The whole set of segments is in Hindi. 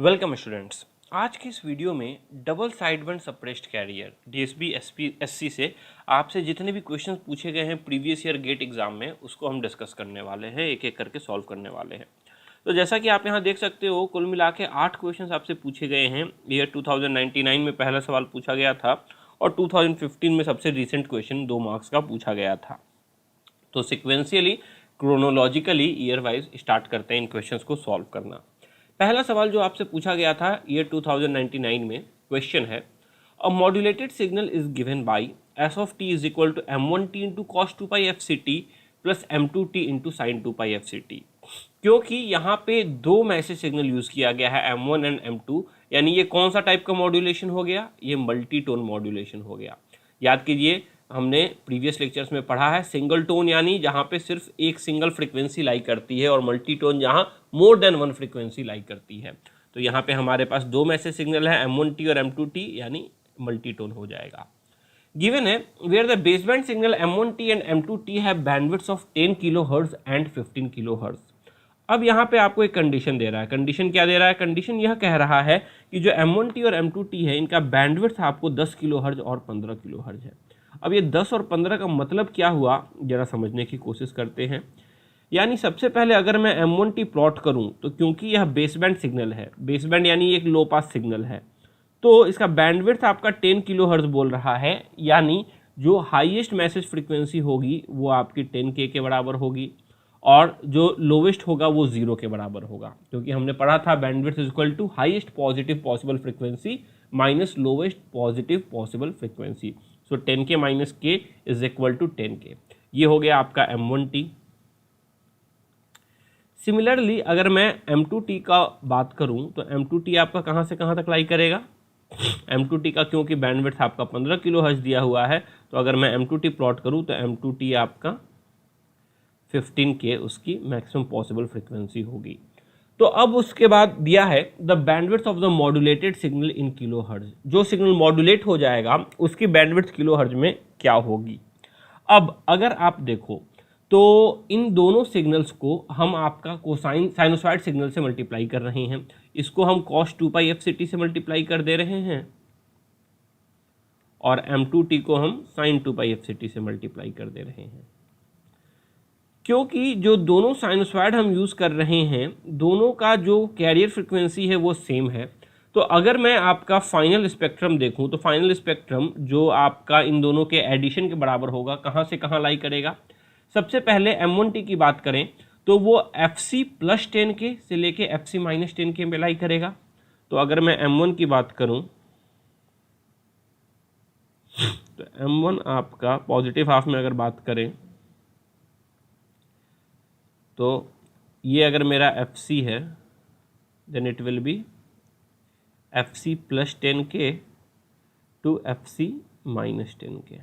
Welcome students. आज की इस वीडियो में double sideband suppressed career DSB SC से आपसे जितने भी क्वेश्चंस पूछे गए हैं प्रीवियस ईयर गेट एग्जाम में उसको हम डिस्कस करने वाले हैं, एक एक करके सॉल्व करने वाले हैं। तो जैसा कि आप यहाँ देख सकते हो, कुल मिला के 8 क्वेश्चंस आपसे पूछे गए हैं। ईयर 2099 में पहला सवाल पूछा गया था और 2015 में सबसे रिसेंट क्वेश्चन 2 मार्क्स का पूछा गया था। तो sequentially chronologically year wise start करते हैं इन क्वेश्चंस को सॉल्व करना। पहला सवाल जो आपसे पूछा गया था ईयर 2099 में, क्वेश्चन है a modulated signal is given by S of T is equal to m1t into cos 2 pi F C T plus m2t into sine 2 pi F C T. क्योंकि यहाँ पे दो मैसेज सिग्नल यूज किया गया है m1 एंड m2, यानी ये कौन सा टाइप का मॉड्यूलेशन हो गया, ये मल्टी टोन मॉड्यूलेशन हो गया। याद कीजिए, हमने प्रीवियस लेक्चर्स में पढ़ा है सिंगल टोन यानी जहाँ पे सिर्फ एक सिंगल फ्रीक्वेंसी लाई करती है और मल्टी टोन जहाँ मोर देन वन फ्रीक्वेंसी लाई करती है। तो यहाँ पे हमारे पास दो मैसेज सिग्नल है m1t और m2t, यानी मल्टी टोन हो जाएगा। गिवन है where the baseband signal m1t and m2t have bandwidth of 10 kilohertz and 15 kilohertz. अब यहाँ पे आपको एक कंडीशन दे रहा है। कंडीशन क्या दे रहा है? कंडीशन यह कह रहा है कि जो m1t और m2t है इनका बैंडविड्थ आपको 10 किलोहर्ट्ज और 15 किलोहर्ट्ज है। अब ये 10 और 15 का मतलब क्या हुआ, जरा समझने की कोशिश करते हैं। यानी सबसे पहले अगर मैं m1t प्लॉट करूं तो क्योंकि यह बेसबैंड सिग्नल है, बेसबैंड यानी एक लो पास सिग्नल है, तो इसका बैंडविड्थ आपका 10 किलोहर्ट्ज बोल रहा है। यानी जो हाईएस्ट मैसेज फ्रीक्वेंसी होगी वो आपकी 10K के बराबर होगी और जो लोवेस्ट होगा वो 0 के बराबर होगा। क्योंकि हमने पढ़ा था bandwidth is equal to highest positive possible frequency minus lowest positive possible frequency. So 10K minus K is equal to 10K। ये हो गया आपका m1t। सिमिलरली अगर मैं m2t का बात करूं तो m2t आपका कहां से कहां तक लाई करेगा? m2t का क्योंकि बैंडविड्थ आपका 15 किलोहर्ट्ज दिया हुआ है, तो अगर मैं m2t प्लॉट करूं तो m2t आपका 15K उसकी मैक्सिमम पॉसिबल फ्रीक्वेंसी होगी। तो अब उसके बाद दिया है the bandwidth of the modulated signal in kilohertz. जो सिग्नल मॉड्यूलेट हो जाएगा उसकी बैंडविड्थ किलोहर्ट्ज में क्या होगी। अब अगर आप देखो तो इन दोनों सिग्नल्स को हम आपका कोसाइन साइनोसॉइड सिग्नल से मल्टीप्लाई कर रहे हैं। इसको हम cos 2 pi F C T से मल्टीप्लाई कर दे रहे हैं और m2t को हम sign 2 pi F C T से मल्टीप्लाई कर दे रहे हैं। क्योंकि जो दोनों साइनोसॉइड हम यूज़ कर रहे हैं दोनों का जो कैरियर फ्रिक्वेंसी है वो सेम है। तो अगर मैं आपका फाइनल स्पेक्ट्रम देखूं तो फाइनल स्पेक्ट्रम जो आपका इन दोनों के एडिशन के बराबर होगा, कहाँ से कहाँ लाई करेगा। सबसे पहले m1t की बात करें तो वो fc प्लस 10K से लेके fc माइनस 10K में लाई करेगा। तो अगर मैं m1 की बात करूं तो m1 आपका पॉजिटिव हाफ में अगर बात करें तो ये अगर मेरा fc है then it will be fc plus 10K to fc minus 10K।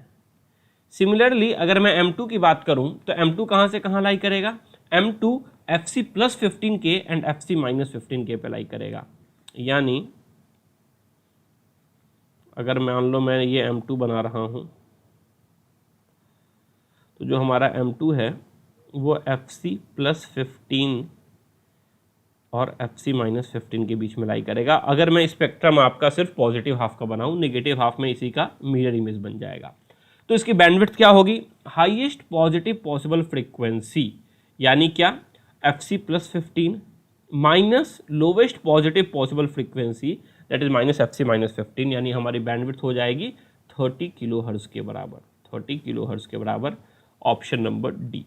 Similarly अगर मैं m2 की बात करूं तो m2 कहां से कहां लाई करेगा? m2 fc plus 15K and fc minus 15K पे लाई करेगा। यानी अगर मान लो मैं ये m2 बना रहा हूं तो जो हमारा m2 है वो fc प्लस 15 और fc माइनस 15 के बीच में लाई करेगा। अगर मैं स्पेक्ट्रम आपका सिर्फ पॉजिटिव हाफ का बनाऊं, नेगेटिव हाफ में इसी का मिरर इमेज बन जाएगा। तो इसकी बैंडविड्थ क्या होगी? हाईएस्ट पॉजिटिव पॉसिबल फ्रीक्वेंसी यानी क्या? fc plus 15 minus lowest positive possible frequency that is minus fc minus 15, यानी हमारी बैंडविड्थ हो जाएगी 30 किलोहर्ट्ज के बराबर। 30 किलोहर्ट्ज के बराबर, ऑप्शन नंबर डी।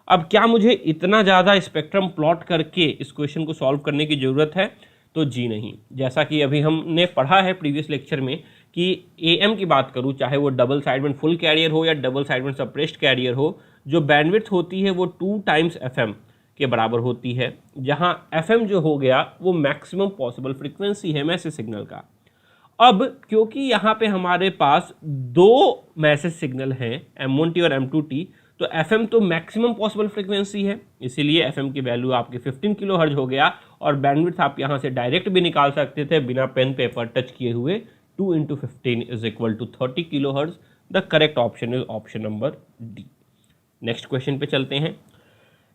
अब क्या मुझे इतना ज़्यादा स्पेक्ट्रम प्लॉट करके इस क्वेश्चन को सॉल्व करने की ज़रूरत है? तो जी नहीं। जैसा कि अभी हमने पढ़ा है प्रीवियस लेक्चर में कि AM की बात करूं, चाहे वो डबल साइडबैंड फुल कैरियर हो या डबल साइडबैंड सप्रेस्ड कैरियर हो, जो बैंडविड्थ होती है वो 2 टाइम्स FM के बराबर होती है, जहां FM जो हो गया वो मैक्सिमम पॉसिबल फ्रीक्वेंसी है मैसेज सिग्नल का। अब क्योंकि यहाँ पे हमारे पास दो मैसेज सिग्नल हैं m1t और m2t, तो FM तो मैक्सिमम पॉसिबल फ्रीक्वेंसी है, इसीलिए FM की वैल्यू आपके 15 किलोहर्ट्ज हो गया। और बैंडविड्थ आप यहाँ से डायरेक्ट भी निकाल सकते थे बिना पेन पेपर टच किए हुए। 2 into 15 is equal to 30 kilohertz. The correct option is option number D. Next question पे चलते हैं।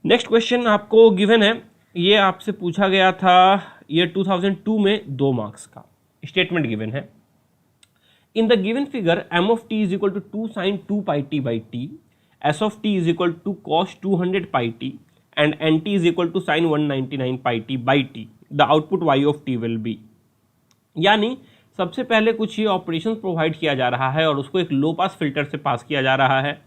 नेक्स्ट क्वेश्चन आपको गिवन है, ये आपसे पूछा गया था ईयर 2002 में 2 मार्क्स का स्टेटमेंट गिवन है। In the given figure m of t is equal to 2 sin 2 pi t by t, s of t is equal to cos 200 pi t and nt is equal to sin 199 pi t by t, the output y of t will be। यानी सबसे पहले कुछ ये ऑपरेशन प्रोवाइड किया जा रहा है और उसको एक लो पास फिल्टर से पास किया जा रहा है।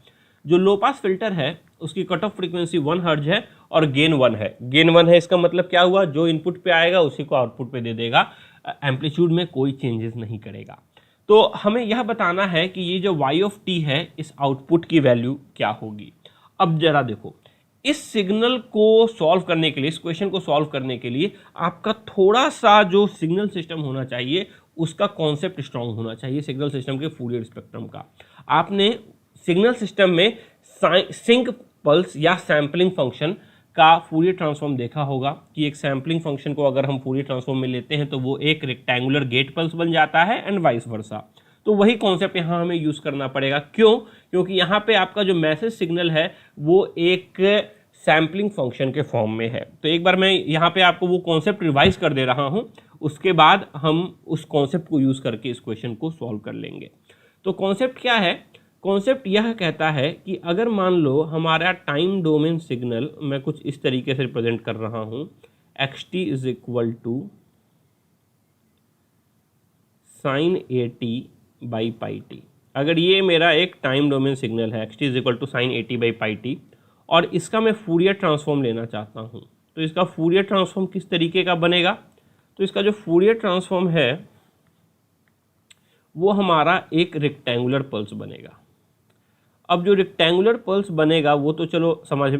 जो लो पास फिल्टर है उसकी कट ऑफ फ्रीक्वेंसी 1 हर्ट्ज है और गेन 1 है। गेन 1 है, इसका मतलब क्या हुआ, जो इनपुट पे आएगा उसी को आउटपुट पे दे देगा, एम्पलीट्यूड में कोई चेंजेस नहीं करेगा। तो हमें यह बताना है कि ये जो y ऑफ t है इस आउटपुट की वैल्यू क्या होगी। अब जरा देखो, इस सिग्नल को सॉल्व करने के लिए, इस क्वेश्चन को सॉल्व करने के लिए आपका थोड़ा सा जो सिग्नल सिस्टम होना चाहिए उसका कॉन्सेप्ट स्ट्रांग होना चाहिए, सिग्नल सिस्टम के फूरियर स्पेक्ट्रम का। आपने सिग्नल सिस्टम में सिंक पल्स या सैम्पलिंग फंक्शन का फूरियर ट्रांसफॉर्म देखा होगा कि एक सैम्पलिंग फंक्शन को अगर हम फूरियर ट्रांसफॉर्म में लेते हैं तो वो एक रेक्टेंगुलर गेट पल्स बन जाता है एंड वाइस वर्सा। तो वही कॉन्सेप्ट यहाँ हमें यूज़ करना पड़ेगा। क्यों? क्योंकि यहाँ पे आपका जो मैसेज सिग्नल है वो एक सैम्पलिंग फंक्शन के फॉर्म में है। तो एक बार मैं यहाँ पे आपको वो कॉन्सेप्ट रिवाइज कर दे रहा हूँ, उसके बाद हम उस कॉन्सेप्ट को यूज़ करके इस क्वेश्चन को सॉल्व कर लेंगे। तो कॉन्सेप्ट क्या है? कॉन्सेप्ट यह कहता है कि अगर मान लो हमारा टाइम डोमेन सिग्नल, मैं कुछ इस तरीके से रिप्रेजेंट कर रहा हूँ, xt is equal to sine AT by pi t. अगर ये मेरा एक टाइम डोमेन सिग्नल है, xt is equal to sine AT by pi t, और इसका मैं फूरियर ट्रांसफॉर्म लेना चाहता हूँ, तो इसका फूरियर ट्रांसफॉर्म किस तरीके का बनेगा? तो इसका जो फूरियर ट्रांसफॉर्म है वो हमारा एक रेक्टेंगुलर पल्स बनेगा। अब जो रेक्टेंगुलर पल्स बनेगा वो तो चलो समझ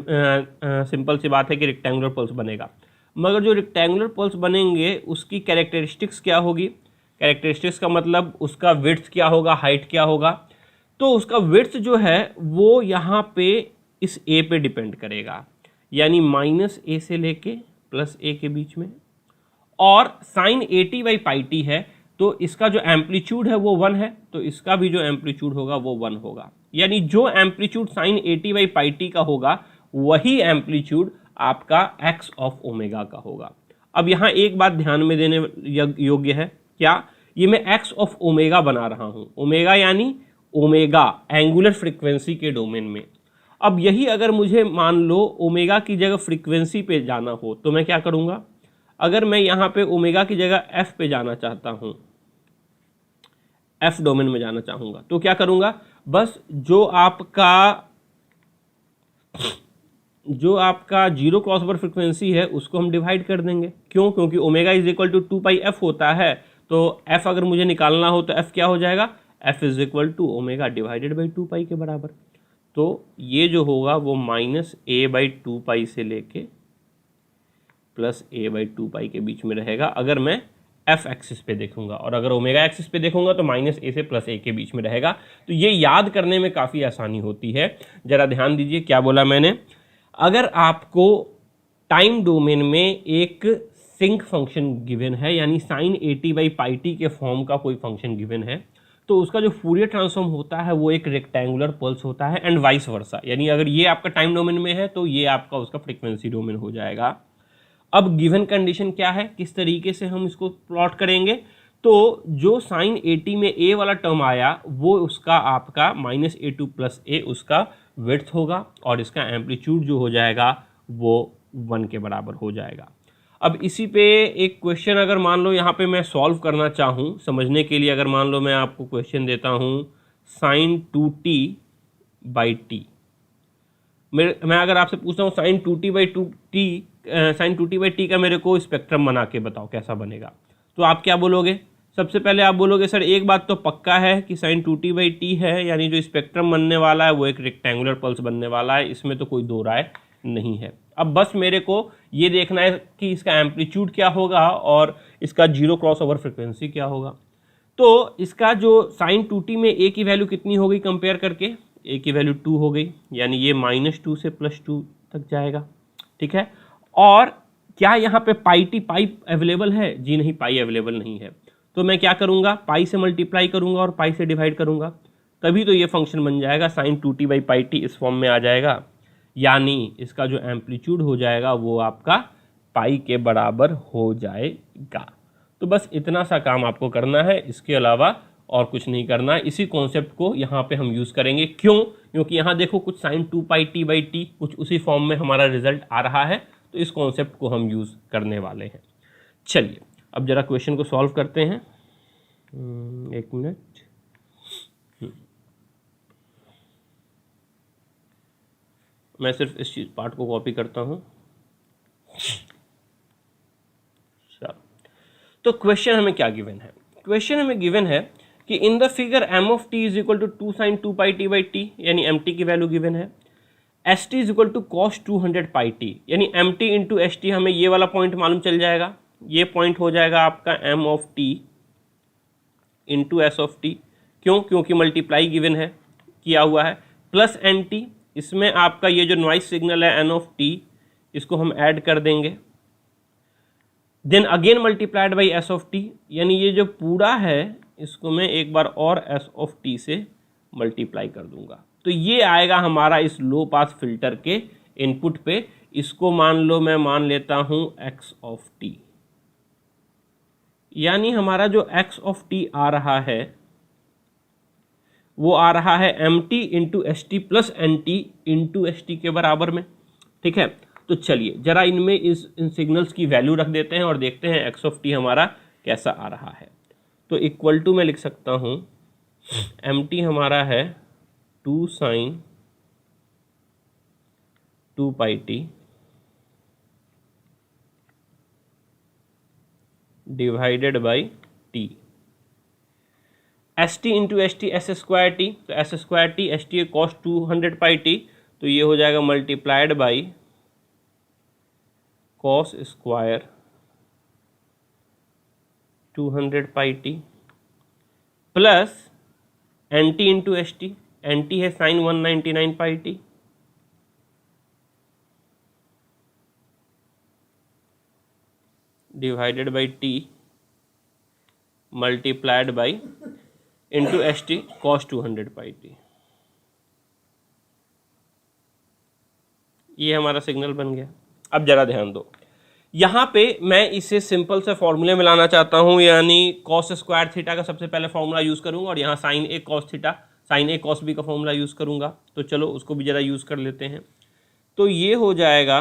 सिंपल सी बात है कि रेक्टेंगुलर पल्स बनेगा, मगर जो रेक्टेंगुलर पल्स बनेंगे उसकी कैरेक्टरिस्टिक्स क्या होगी? कैरेक्टरिस्टिक्स का मतलब उसका विड्थ क्या होगा, हाइट क्या होगा। तो उसका विड्थ जो है वो यहाँ पे इस a पे डिपेंड करेगा, यानी -a से लेके +a के बीच में। और sine AT by pi t है तो इसका जो एम्पलीट्यूड है वो 1 है, तो इसका भी जो एम्पलीट्यूड होगा वो 1 होगा। यानी जो amplitude sine AT by pi t का होगा वही एम्पलीट्यूड आपका x ऑफ ओमेगा का होगा। अब यहाँ एक बात ध्यान में देने योग्य है, क्या? ये मैं x ऑफ ओमेगा बना रहा हूँ, ओमेगा यानी ओमेगा एंगुलर फ्रीक्वेंसी के डोमेन में। अब यही अगर मुझे मान लो ओमेगा की जगह फ्रीक्वेंसी पे जाना हो तो मैं क्या करूँगा? अगर मैं यहाँ पे ओमेगा की जगह f पे जाना चाहता हूँ, f डोमेन में जाना चाहूँगा, तो क्या करूँगा? बस जो आपका जीरो क्रॉसओवर फ्रीक्वेंसी है उसको हम डिवाइड कर देंगे। क्यों? क्योंकि omega is equal to 2 pi f होता है, तो f अगर मुझे निकालना हो तो f क्या हो जाएगा? f is equal to omega divided by 2 pi के बराबर। तो ये जो होगा वो -a/2 पाई से लेके +a/2 पाई के बीच में रहेगा अगर मैं f एक्सिस पे देखूंगा, और अगर ओमेगा एक्सिस पे देखूंगा तो -a से +a के बीच में रहेगा। तो ये याद करने में काफ़ी आसानी होती है। ज़रा ध्यान दीजिए क्या बोला मैंने। अगर आपको टाइम डोमेन में एक सिंक फंक्शन गिवन है, यानी sine AT by pi t के फॉर्म का कोई फंक्शन गिवन है, तो उसका जो फूरियर ट्रांसफॉर्म होता है वो एक रेक्टेंगुलर पल्स होता है एंड वाइस वर्सा। यानी अगर ये आपका टाइम डोमेन में है तो ये आपका उसका फ्रीक्वेंसी डोमेन हो जाएगा। अब गिवन कंडीशन क्या है, किस तरीके से हम इसको प्लॉट करेंगे? तो जो साइन AT में a वाला टर्म आया वो उसका आपका -a2 + a उसका विड्थ होगा, और इसका एम्पलीट्यूड जो हो जाएगा वो 1 के बराबर हो जाएगा। अब इसी पे एक क्वेश्चन अगर मान लो यहाँ पे मैं सॉल्व करना चाहूँ समझने के लिए, अगर मान लो मैं आपको क्वेश्चन देता हूँ साइन 2t बाई टी, मैं अगर आपसे पूछता हूँ साइन 2t बाई टी का मेरे को स्पेक्ट्रम बना के बताओ कैसा बनेगा, तो आप क्या बोलोगे? सबसे पहले आप बोलोगे सर एक बात तो पक्का है कि साइन 2t बाई टी है, यानी जो स्पेक्ट्रम बनने वाला है वो एक रेक्टेंगुलर पल्स बनने वाला है, इसमें तो कोई दो राय नहीं है। अब बस मेरे को ये देखना है कि इसका एम्पलीट्यूड क्या होगा और इसका जीरो क्रॉस ओवर फ्रिक्वेंसी क्या होगा। तो इसका जो साइन 2t में a की वैल्यू कितनी हो गई कंपेयर करके? a की वैल्यू 2 हो गई, यानी ये -2 से +2 तक जाएगा, ठीक है। और क्या यहाँ पे पाई अवेलेबल है? जी नहीं, पाई अवेलेबल नहीं है। तो मैं क्या करूँगा? पाई से मल्टीप्लाई करूँगा और पाई से डिवाइड करूँगा, तभी तो ये फंक्शन बन जाएगा sine 2t by pi t इस फॉर्म में आ जाएगा, यानी इसका जो एम्पलीट्यूड हो जाएगा वो आपका पाई के बराबर हो जाएगा। तो बस इतना सा काम आपको करना है, इसके अलावा और कुछ नहीं करना है। इसी कॉन्सेप्ट को यहाँ पे हम यूज़ करेंगे। क्यों? क्योंकि यहाँ देखो कुछ sine 2 pi T by t कुछ उसी फॉर्म में हमारा रिजल्ट आ रहा है, तो इस कॉन्सेप्ट को हम यूज़ करने वाले हैं। चलिए अब जरा क्वेश्चन को सॉल्व करते हैं। एक मिनट, मैं सिर्फ इस चीज पार्ट को कॉपी करता हूँ। तो क्वेश्चन हमें क्या गिवन है? क्वेश्चन हमें गिवन है कि in the figure M of T is equal to 2 sine 2 pi T by T, यानी एम टी की वैल्यू गिवन है। S T is equal to cos 200 pi T, यानी M T into S T, हमें ये वाला पॉइंट मालूम चल जाएगा। ये पॉइंट हो जाएगा आपका m of t into s of t. क्यों? क्योंकि मल्टीप्लाई गिवन है, किया हुआ है, प्लस एन टी, इसमें आपका ये जो नॉइस सिग्नल है एन ऑफ टी, इसको हम ऐड कर देंगे। Then again multiplied by s of t, यानी ये जो पूरा है इसको मैं एक बार और एस ऑफ टी से मल्टीप्लाई कर दूंगा। तो ये आएगा हमारा इस लो पास फिल्टर के इनपुट पे। इसको मान लो, मैं मान लेता हूं एक्स ऑफ टी, यानी हमारा जो एक्स ऑफ टी आ रहा है वो आ रहा है m T into S t plus N T into S t के बराबर में। ठीक है, तो चलिए जरा इनमें इन सिग्नल्स की वैल्यू रख देते हैं और देखते हैं एक्स ऑफ टी हमारा कैसा आ रहा है। तो इक्वल टू मैं लिख सकता हूँ एम टी हमारा है 2 sine 2 pi T divided by T. S T into S T S square T, तो S square T S T cos 200 pi T, तो ये हो जाएगा multiplied by cos square 200 pi T plus N T into S T, N T है sine 199 pi T, divided by T multiplied by into S T cos 200 pi T. ये हमारा सिग्नल बन गया। अब जरा ध्यान दो, यहाँ पे मैं इसे सिंपल से फॉर्मूले में लाना चाहता हूँ, यानी कॉस स्क्वायर थीटा का सबसे पहले फॉर्मूला यूज़ करूँगा और यहाँ sign A cos theta sine A cos B का फॉर्मूला यूज़ करूँगा। तो चलो उसको भी ज़रा यूज़ कर लेते हैं। तो ये हो जाएगा,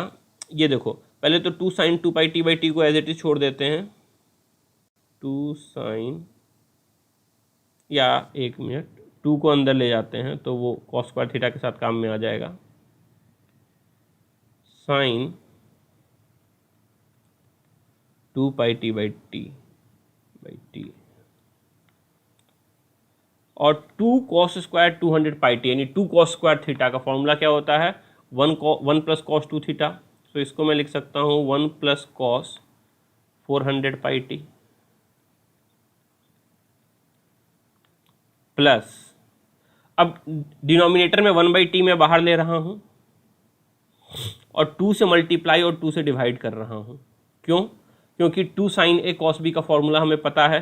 ये देखो पहले तो 2 sine 2 pi T by t को एज इट इज छोड़ देते हैं। 2 साइन, या एक मिनट, 2 को अंदर ले जाते हैं तो वो कॉस स्क्वायर थीटा के साथ काम में आ जाएगा। Sine 2 pi T by t और 2 कॉस स्क्वायर 200 पाई टी, यानी 2 कॉस स्क्वायर थीटा का फॉर्मूला क्या होता है? 1 प्लस कॉस 2 थीटा। तो इसको मैं लिख सकता हूँ 1 plus cos 400 pi T plus, अब डिनोमिनेटर में 1 बाई टी मैं बाहर ले रहा हूँ और 2 से मल्टीप्लाई और 2 से डिवाइड कर रहा हूँ। क्यों? क्योंकि 2 साइन ए कॉस बी का फॉर्मूला हमें पता है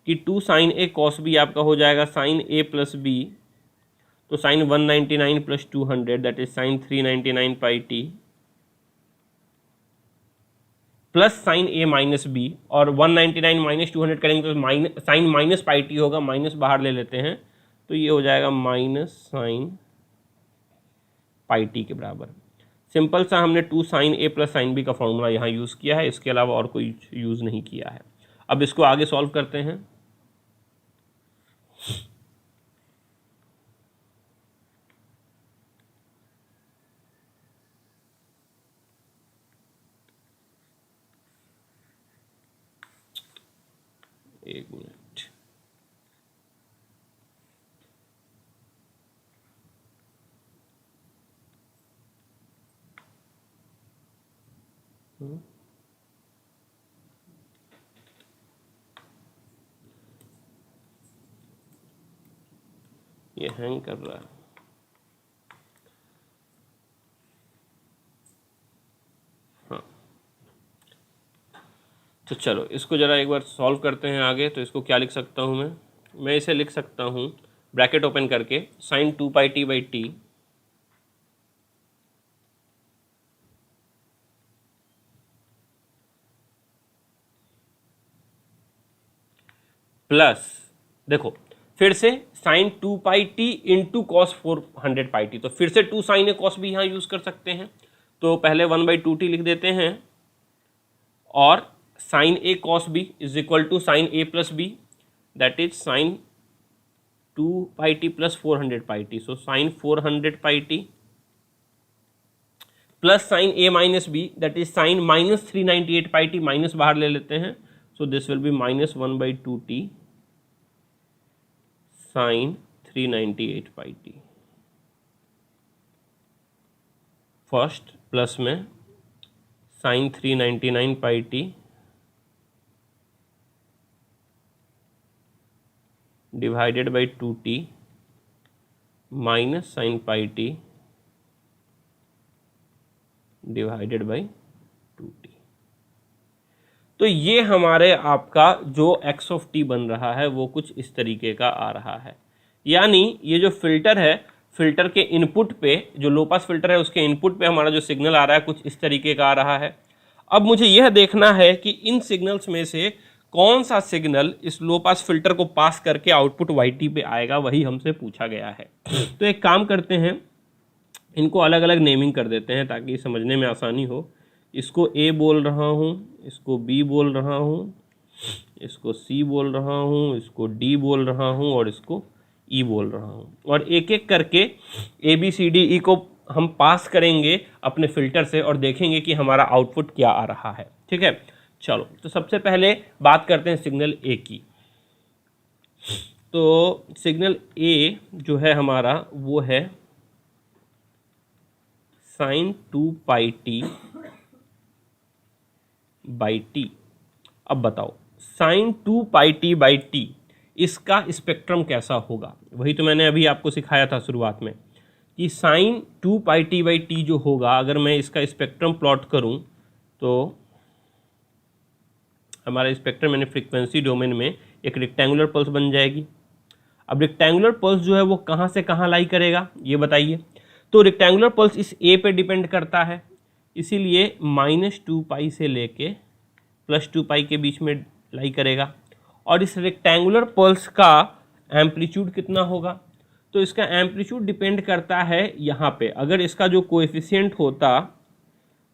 कि 2 साइन ए कॉस बी आपका हो जाएगा साइन ए प्लस बी, तो sine 199 plus 200 that is sine 399 pi T plus sine A minus B, और 199 माइनस 200 करेंगे तो साइन माइनस पाई टी होगा, माइनस बाहर ले लेते हैं तो ये हो जाएगा माइनस साइन पाई टी के बराबर। सिंपल सा हमने 2 sign A plus sine B का फॉर्मूला यहाँ यूज़ किया है, इसके अलावा और कोई यूज़ नहीं किया है। अब इसको आगे सॉल्व करते हैं। एक मिनट, ये हैंग कर रहा है। हाँ, तो चलो इसको ज़रा एक बार सॉल्व करते हैं आगे। तो इसको क्या लिख सकता हूँ मैं इसे लिख सकता हूँ ब्रैकेट ओपन करके sine 2 pi T by T plus, देखो फिर से sine 2 pi T into cos 400 pi T, तो फिर से 2 साइन ए कॉस भी यहाँ यूज़ कर सकते हैं। तो पहले 1/2t लिख देते हैं और sine A cos B is equal to sine A plus B, that is sine 2 pi T plus 400 pi T, so sine 400 pi T plus sine A minus B, that is sine minus 398 pi T, minus बाहर ले लेते हैं, so this will be minus 1/2t sine 398 pi T first, plus में sine 399 pi T divided by 2t minus sine pi T divided by 2t। तो ये हमारे आपका जो x ऑफ t बन रहा है वो कुछ इस तरीके का आ रहा है। यानी ये जो फिल्टर है, फिल्टर के इनपुट पे, जो लो पास फिल्टर है उसके इनपुट पे हमारा जो सिग्नल आ रहा है कुछ इस तरीके का आ रहा है। अब मुझे यह देखना है कि इन सिग्नल्स में से कौन सा सिग्नल इस लो पास फिल्टर को पास करके आउटपुट yt पे आएगा, वही हमसे पूछा गया है। तो एक काम करते हैं, इनको अलग अलग नेमिंग कर देते हैं ताकि समझने में आसानी हो। इसको A बोल रहा हूँ, इसको B बोल रहा हूँ, इसको C बोल रहा हूँ, इसको D बोल रहा हूँ और इसको E बोल रहा हूँ, और एक एक करके A B C D E को हम पास करेंगे अपने फिल्टर से और देखेंगे कि हमारा आउटपुट क्या आ रहा है। ठीक है, चलो तो सबसे पहले बात करते हैं सिग्नल A की। तो सिग्नल A जो है हमारा वो है sine 2 pi T by T. अब बताओ sine 2 pi T by T इसका स्पेक्ट्रम कैसा होगा, वही तो मैंने अभी आपको सिखाया था शुरुआत में कि sine 2 pi T by T जो होगा, अगर मैं इसका स्पेक्ट्रम प्लॉट करूं तो हमारा स्पेक्ट्रम यानी फ्रीक्वेंसी डोमेन में एक रेक्टेंगुलर पल्स बन जाएगी। अब रेक्टेंगुलर पल्स जो है वो कहाँ से कहाँ लाई करेगा ये बताइए। तो रेक्टेंगुलर पल्स इस ए पे डिपेंड करता है, इसीलिए -2 पाई से लेके +2 पाई के बीच में लाई करेगा। और इस रेक्टेंगुलर पल्स का एम्पलीट्यूड कितना होगा, तो इसका एम्पलीट्यूड डिपेंड करता है यहाँ पे। अगर इसका जो कोएफिशिएंट होता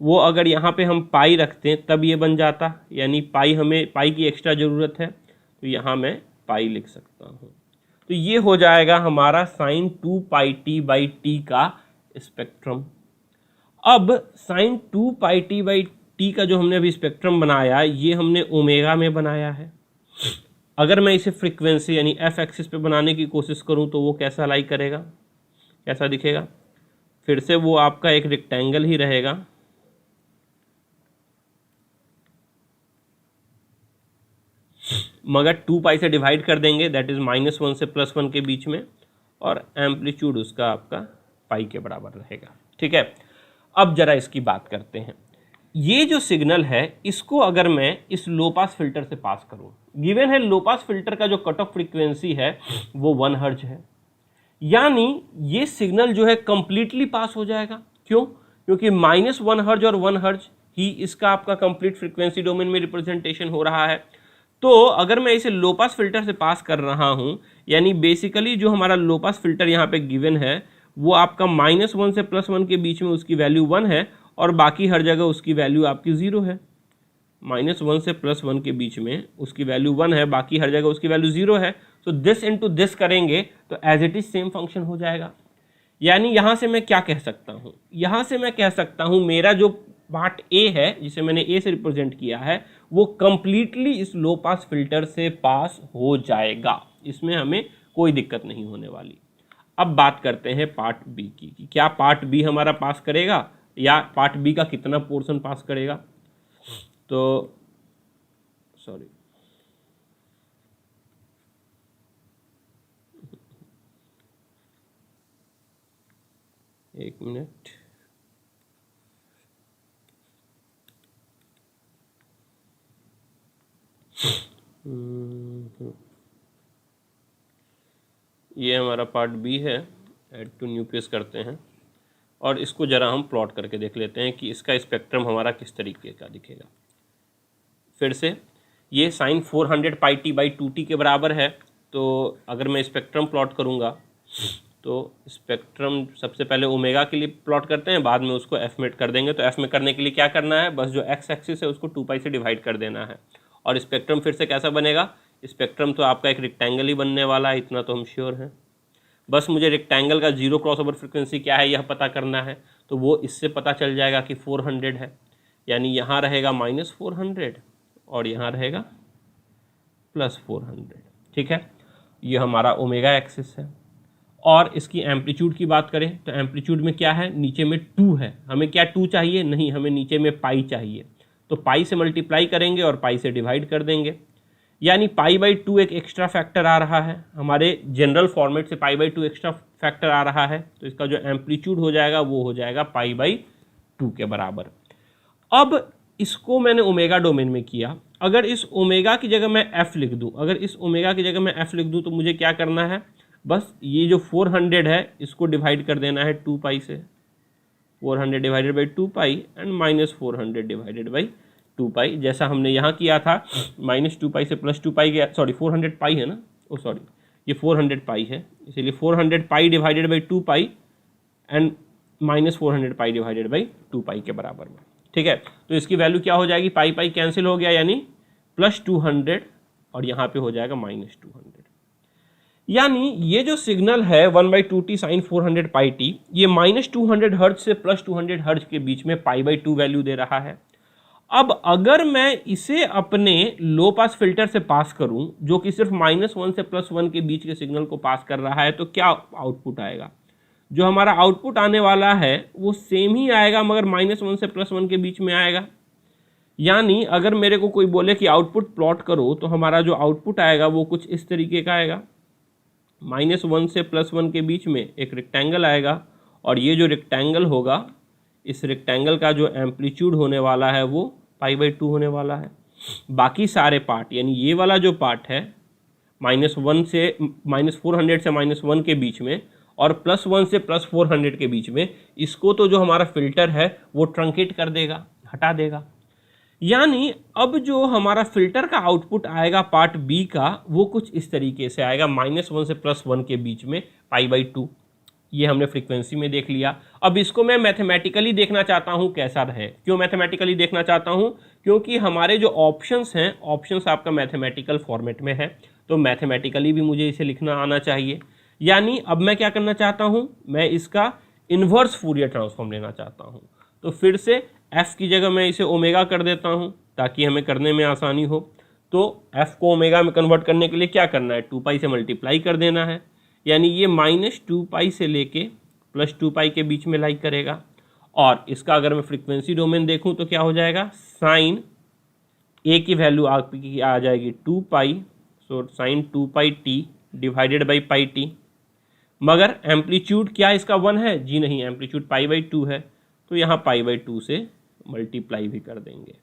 वो अगर यहाँ पे हम पाई रखते तब ये बन जाता, यानी पाई, हमें पाई की एक्स्ट्रा ज़रूरत है तो यहाँ मैं पाई लिख सकता हूँ। तो ये हो जाएगा हमारा sine 2 pi T by T का स्पेक्ट्रम। अब sine 2 pi T by T का जो हमने अभी स्पेक्ट्रम बनाया ये हमने ओमेगा में बनाया है। अगर मैं इसे फ्रीक्वेंसी यानी एफ एक्सिस पे बनाने की कोशिश करूं तो वो कैसा लाई करेगा, कैसा दिखेगा, फिर से वो आपका एक रेक्टेंगल ही रहेगा। मगर 2 पाई से डिवाइड कर देंगे, दैट इज -1 से +1 के बीच में, और एम्पलीट्यूड उसका आपका पाई के बराबर रहेगा। ठीक है, अब जरा इसकी बात करते हैं। ये जो सिग्नल है इसको अगर मैं इस लो पास फिल्टर से पास करूं, गिवन है लो पास फिल्टर का जो कट ऑफ फ्रीक्वेंसी है वो 1 हर्ट्ज है, यानी ये सिग्नल जो है कंप्लीटली पास हो जाएगा। क्यों? क्योंकि -1 हर्ट्ज और 1 हर्ट्ज ही इसका आपका कंप्लीट फ्रीक्वेंसी डोमेन में रिप्रेजेंटेशन हो रहा है। तो अगर मैं इसे लो पास फिल्टर से पास कर रहा हूं, यानी बेसिकली जो हमारा लो पास फिल्टर यहाँ पे गिवन है वो आपका -1 से +1 के बीच में उसकी वैल्यू 1 है और बाकी हर जगह उसकी वैल्यू आपकी 0 है। -1 से +1 के बीच में उसकी वैल्यू 1 है, बाकी हर जगह उसकी वैल्यू 0 है। तो दिस इनटू दिस करेंगे तो as it is same function हो जाएगा। यानी यहाँ से मैं क्या कह सकता हूँ, यहाँ से मैं कह सकता हूँ मेरा जो पार्ट ए है जिसे मैंने ए से रिप्रेजेंट किया है वो कंप्लीटली इस लो पास फिल्टर से पास हो जाएगा, इसमें हमें कोई दिक्कत नहीं होने वाली। अब बात करते हैं पार्ट बी की, कि क्या पार्ट बी हमारा पास करेगा या पार्ट बी का कितना पोर्शन पास करेगा। तो सॉरी, एक मिनट, ये हमारा पार्ट बी है। ऐड टू न्यू पेज करते हैं और इसको ज़रा हम प्लॉट करके देख लेते हैं कि इसका स्पेक्ट्रम हमारा किस तरीके का दिखेगा। फिर से ये sign 400 pi T by 2t के बराबर है। तो अगर मैं स्पेक्ट्रम प्लॉट करूँगा तो स्पेक्ट्रम सबसे पहले ओमेगा के लिए प्लॉट करते हैं, बाद में उसको एफ में कर देंगे। तो एफ में करने के लिए क्या करना है, बस जो एक्स एक्सिस है उसको 2 पाई से डिवाइड कर देना है। और स्पेक्ट्रम फिर से कैसा बनेगा, स्पेक्ट्रम तो आपका एक रेक्टेंगल ही बनने वाला है, इतना तो हम श्योर हैं। बस मुझे रेक्टेंगल का जीरो क्रॉसओवर फ्रिक्वेंसी क्या है यह पता करना है, तो वो इससे पता चल जाएगा कि 400 है, यानी यहाँ रहेगा -400 और यहाँ रहेगा +400। ठीक है, ये हमारा ओमेगा एक्सिस है। और इसकी एम्पलीट्यूड की बात करें तो एम्पलीट्यूड में क्या है, नीचे में 2 है। हमें क्या 2 चाहिए, नहीं, हमें नीचे में पाई चाहिए। तो पाई से मल्टीप्लाई करेंगे और पाई से डिवाइड कर देंगे, यानी पाई/2 एक एक्स्ट्रा फैक्टर आ रहा है। हमारे जनरल फॉर्मेट से पाई/2 एक्स्ट्रा फैक्टर आ रहा है, तो इसका जो एम्पलीट्यूड हो जाएगा वो हो जाएगा पाई/2 के बराबर। अब इसको मैंने ओमेगा डोमेन में किया। अगर इस ओमेगा की जगह मैं एफ लिख दूं, तो मुझे क्या करना है, बस ये जो 400 है इसको डिवाइड कर देना है 2 पाई से। 400 divided by 2 pi and -400 divided by 2 पाई, जैसा हमने यहाँ किया था। -2 पाई से +2 पाई गया, सॉरी 400 पाई है ना, ओ सॉरी ये 400 पाई है, इसीलिए 400 पाई divided by 2 pi and -400 pi divided by 2 pi के बराबर में। ठीक है, तो इसकी वैल्यू क्या हो जाएगी, पाई पाई कैंसिल हो गया, यानी +200 और यहाँ पे हो जाएगा -200। यानी ये जो सिग्नल है 1/2t साइन 400 पाई टी, ये -200 हर्ट्ज से +200 हर्ट्ज के बीच में पाई/2 वैल्यू दे रहा है। अब अगर मैं इसे अपने लो पास फिल्टर से पास करूं, जो कि सिर्फ -1 से +1 के बीच के सिग्नल को पास कर रहा है, तो क्या आउटपुट आएगा, जो हमारा आउटपुट आने वाला है वो सेम ही आएगा, मगर -1 से +1 के बीच में आएगा। यानी अगर मेरे को कोई बोले कि आउटपुट प्लॉट करो, तो हमारा जो आउटपुट आएगा वो कुछ इस तरीके का आएगा। -1 से +1 के बीच में एक रेक्टेंगल आएगा, और ये जो रेक्टेंगल होगा, इस रेक्टेंगल का जो एम्पलीट्यूड होने वाला है वो पाई/2 होने वाला है। बाकी सारे पार्ट, यानी ये वाला जो पार्ट है -400 से -1 के बीच में और +1 से +400 के बीच में, इसको तो जो हमारा फिल्टर है वो ट्रंकेट कर देगा, हटा देगा। यानी अब जो हमारा फिल्टर का आउटपुट आएगा पार्ट बी का, वो कुछ इस तरीके से आएगा, -1 से +1 के बीच में पाई/2। ये हमने फ्रीक्वेंसी में देख लिया। अब इसको मैं मैथमेटिकली देखना चाहता हूँ कैसा रहे। क्यों मैथमेटिकली देखना चाहता हूँ, क्योंकि हमारे जो ऑप्शंस हैं, ऑप्शंस आपका मैथमेटिकल फॉर्मेट में है, तो मैथमेटिकली भी मुझे इसे लिखना आना चाहिए। यानी अब मैं क्या करना चाहता हूँ, मैं इसका इन्वर्स फूरियर ट्रांसफॉर्म लेना चाहता हूँ। तो फिर से एफ की जगह मैं इसे ओमेगा कर देता हूँ ताकि हमें करने में आसानी हो। तो एफ को ओमेगा में कन्वर्ट करने के लिए क्या करना है, 2 पाई से मल्टीप्लाई कर देना है, यानी ये -2 पाई से लेके +2 पाई के बीच में लाई करेगा। और इसका अगर मैं फ्रीक्वेंसी डोमेन देखूं तो क्या हो जाएगा, साइन ए की वैल्यू आपकी आ जाएगी 2 pi, so sine 2 pi T divided by pi T. मगर एम्पलीट्यूड क्या इसका 1 है, जी नहीं, एम्पलीट्यूड पाई/2 है, तो यहाँ पाई/2 से मल्टीप्लाई भी कर देंगे।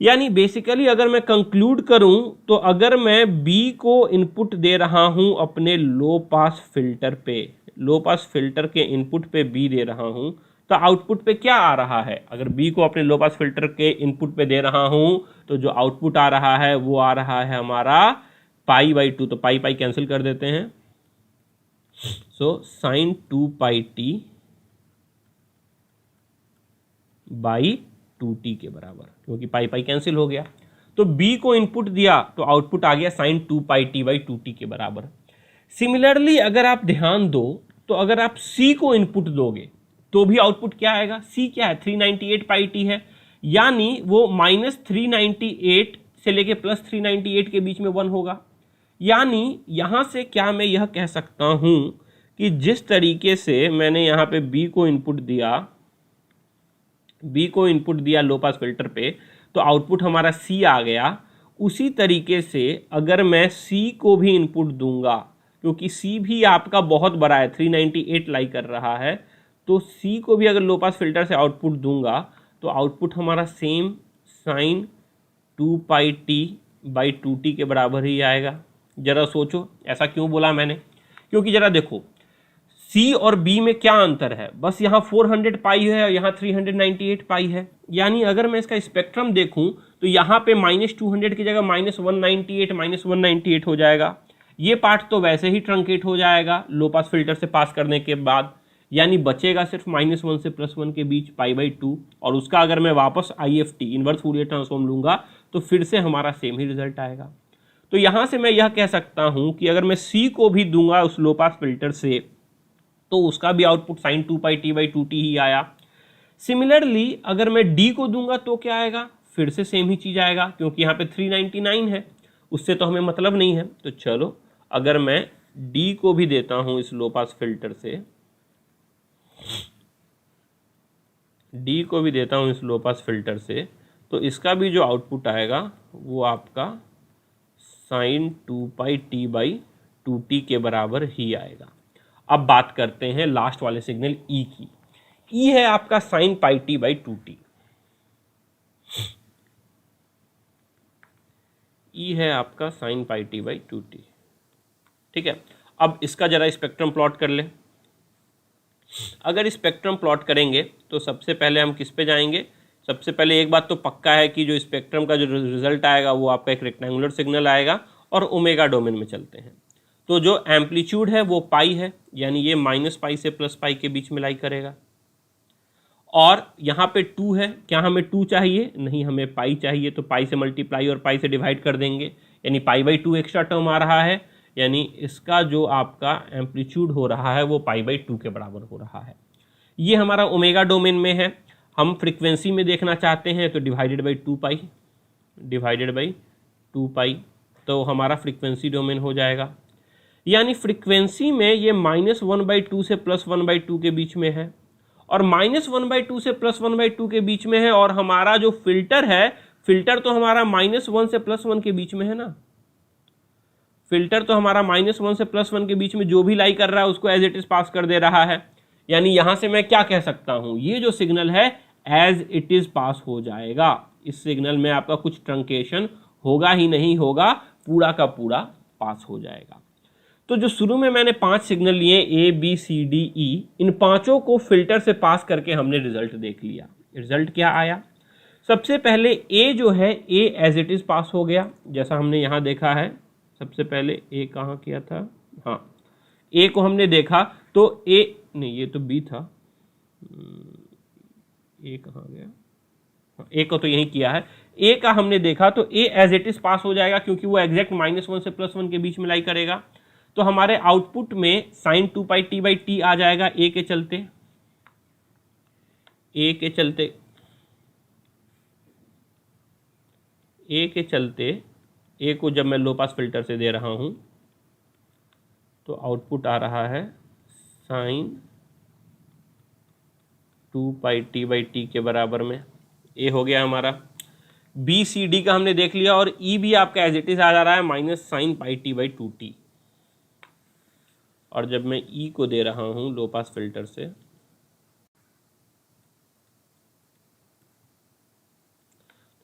यानी बेसिकली अगर मैं कंक्लूड करूं तो अगर मैं B को इनपुट दे रहा हूं अपने लो पास फिल्टर पे, लो पास फिल्टर के इनपुट पे B दे रहा हूं, तो आउटपुट पे क्या आ रहा है, अगर B को अपने लो पास फिल्टर के इनपुट पे दे रहा हूं तो जो आउटपुट आ रहा है वो आ रहा है हमारा पाई/2। तो पाई पाई कैंसिल कर देते हैं, सो sine 2 pi T by 2t के बराबर, क्योंकि पाई पाई कैंसिल हो गया। तो B को इनपुट दिया तो आउटपुट आ गया sign 2 pi T by 2t के बराबर। सिमिलरली अगर आप ध्यान दो तो अगर आप C को इनपुट दोगे तो भी आउटपुट क्या आएगा, C क्या है, 398 पाई टी है, यानी वो -398 से लेके +398 के बीच में 1 होगा। यानी यहां से क्या मैं यह कह सकता हूं कि जिस तरीके से मैंने यहाँ पे B को इनपुट दिया लो पास फिल्टर पे, तो आउटपुट हमारा C आ गया। उसी तरीके से अगर मैं C को भी इनपुट दूंगा, क्योंकि C भी आपका बहुत बड़ा है, 398 लाई कर रहा है, तो C को भी अगर लो पास फिल्टर से आउटपुट दूंगा तो आउटपुट हमारा same sine 2 pi T by 2t के बराबर ही आएगा। जरा सोचो ऐसा क्यों बोला मैंने, क्योंकि जरा देखो C और B में क्या अंतर है, बस यहाँ 400 पाई है और यहाँ 398 पाई है। यानी अगर मैं इसका स्पेक्ट्रम देखूं तो यहाँ पे -200 की जगह -198 हो जाएगा। ये पार्ट तो वैसे ही ट्रंकेट हो जाएगा लो पास फिल्टर से पास करने के बाद, यानी बचेगा सिर्फ -1 से +1 के बीच π/2। और उसका अगर मैं वापस IFT इनवर्स फूरियर ट्रांसफॉर्म लूंगा तो फिर से हमारा सेम ही रिजल्ट आएगा। तो यहाँ से मैं यह कह सकता हूँ कि अगर मैं C को भी दूंगा उस लो पास फिल्टर से तो उसका भी आउटपुट sin 2πt/2t ही आया। सिमिलरली अगर मैं D को दूंगा तो क्या आएगा, फिर से सेम ही चीज आएगा, क्योंकि यहाँ पे 399 है, उससे तो हमें मतलब नहीं है। तो चलो अगर मैं D को भी देता हूं इस लो पास फिल्टर से, D को भी देता हूं इस लो पास फिल्टर से, तो इसका भी जो आउटपुट आएगा वो आपका sin 2πt/2t के बराबर ही आएगा। अब बात करते हैं लास्ट वाले सिग्नल E की। E है आपका sin πt/2t। E है आपका sin πt/2t। ठीक है, अब इसका जरा स्पेक्ट्रम प्लॉट कर ले। अगर स्पेक्ट्रम प्लॉट करेंगे तो सबसे पहले हम किस पे जाएंगे, सबसे पहले एक बात तो पक्का है कि जो स्पेक्ट्रम का जो रिजल्ट आएगा वो आपका एक रेक्टेंगुलर सिग्नल आएगा और ओमेगा डोमेन में चलते हैं। तो जो एम्पलीट्यूड है वो पाई है, यानी ये -π से +π के बीच में लाई करेगा। और यहाँ पे 2 है, क्या हमें 2 चाहिए, नहीं हमें पाई चाहिए, तो पाई से मल्टीप्लाई और पाई से डिवाइड कर देंगे, यानी π/2 एक्स्ट्रा टर्म आ रहा है, यानी इसका जो आपका एम्पलीट्यूड हो रहा है वो π/2 के बराबर हो रहा है। ये हमारा ओमेगा डोमेन में है। हम फ्रीक्वेंसी में देखना चाहते हैं तो डिवाइडेड बाई 2π, तो हमारा फ्रीक्वेंसी डोमेन हो जाएगा। यानी फ्रीक्वेंसी में ये -1/2 से +1/2 के बीच में है, और -1/2 से +1/2 के बीच में है, और हमारा जो फिल्टर है, फिल्टर तो हमारा -1 से +1 के बीच में है ना, फिल्टर तो हमारा -1 से +1 के बीच में जो भी लाई कर रहा है उसको एज इट इज पास कर दे रहा है। यानी यहां से मैं क्या कह सकता हूं, ये जो सिग्नल है एज इट इज पास हो जाएगा। इस सिग्नल में आपका कुछ ट्रंकेशन होगा ही नहीं होगा, पूरा का पूरा पास हो जाएगा। तो जो शुरू में मैंने 5 सिग्नल लिए A B C D E, इन पांचों को फिल्टर से पास करके हमने रिजल्ट देख लिया। रिजल्ट क्या आया, सबसे पहले A जो है A as it is pass हो गया, जैसा हमने यहाँ देखा है। सबसे पहले A कहाँ किया था, हाँ A को हमने देखा तो A नहीं, ये तो B था, A कहाँ गया, A को तो यही किया है। A का हमने देखा तो A as it is pass हो जाएगा, क्योंकि वो एग्जैक्ट -1 से +1 के बीच में लाई करेगा। तो हमारे आउटपुट में sin 2πt/t आ जाएगा A के चलते, A के चलते A को जब मैं लो पास फिल्टर से दे रहा हूं तो आउटपुट आ रहा है sin 2πt/t के बराबर में। A हो गया हमारा। B C D का हमने देख लिया, और E भी आपका एज इट इज आ जा रहा है -sin πt/2t। और जब मैं E को दे रहा हूं लो पास फिल्टर से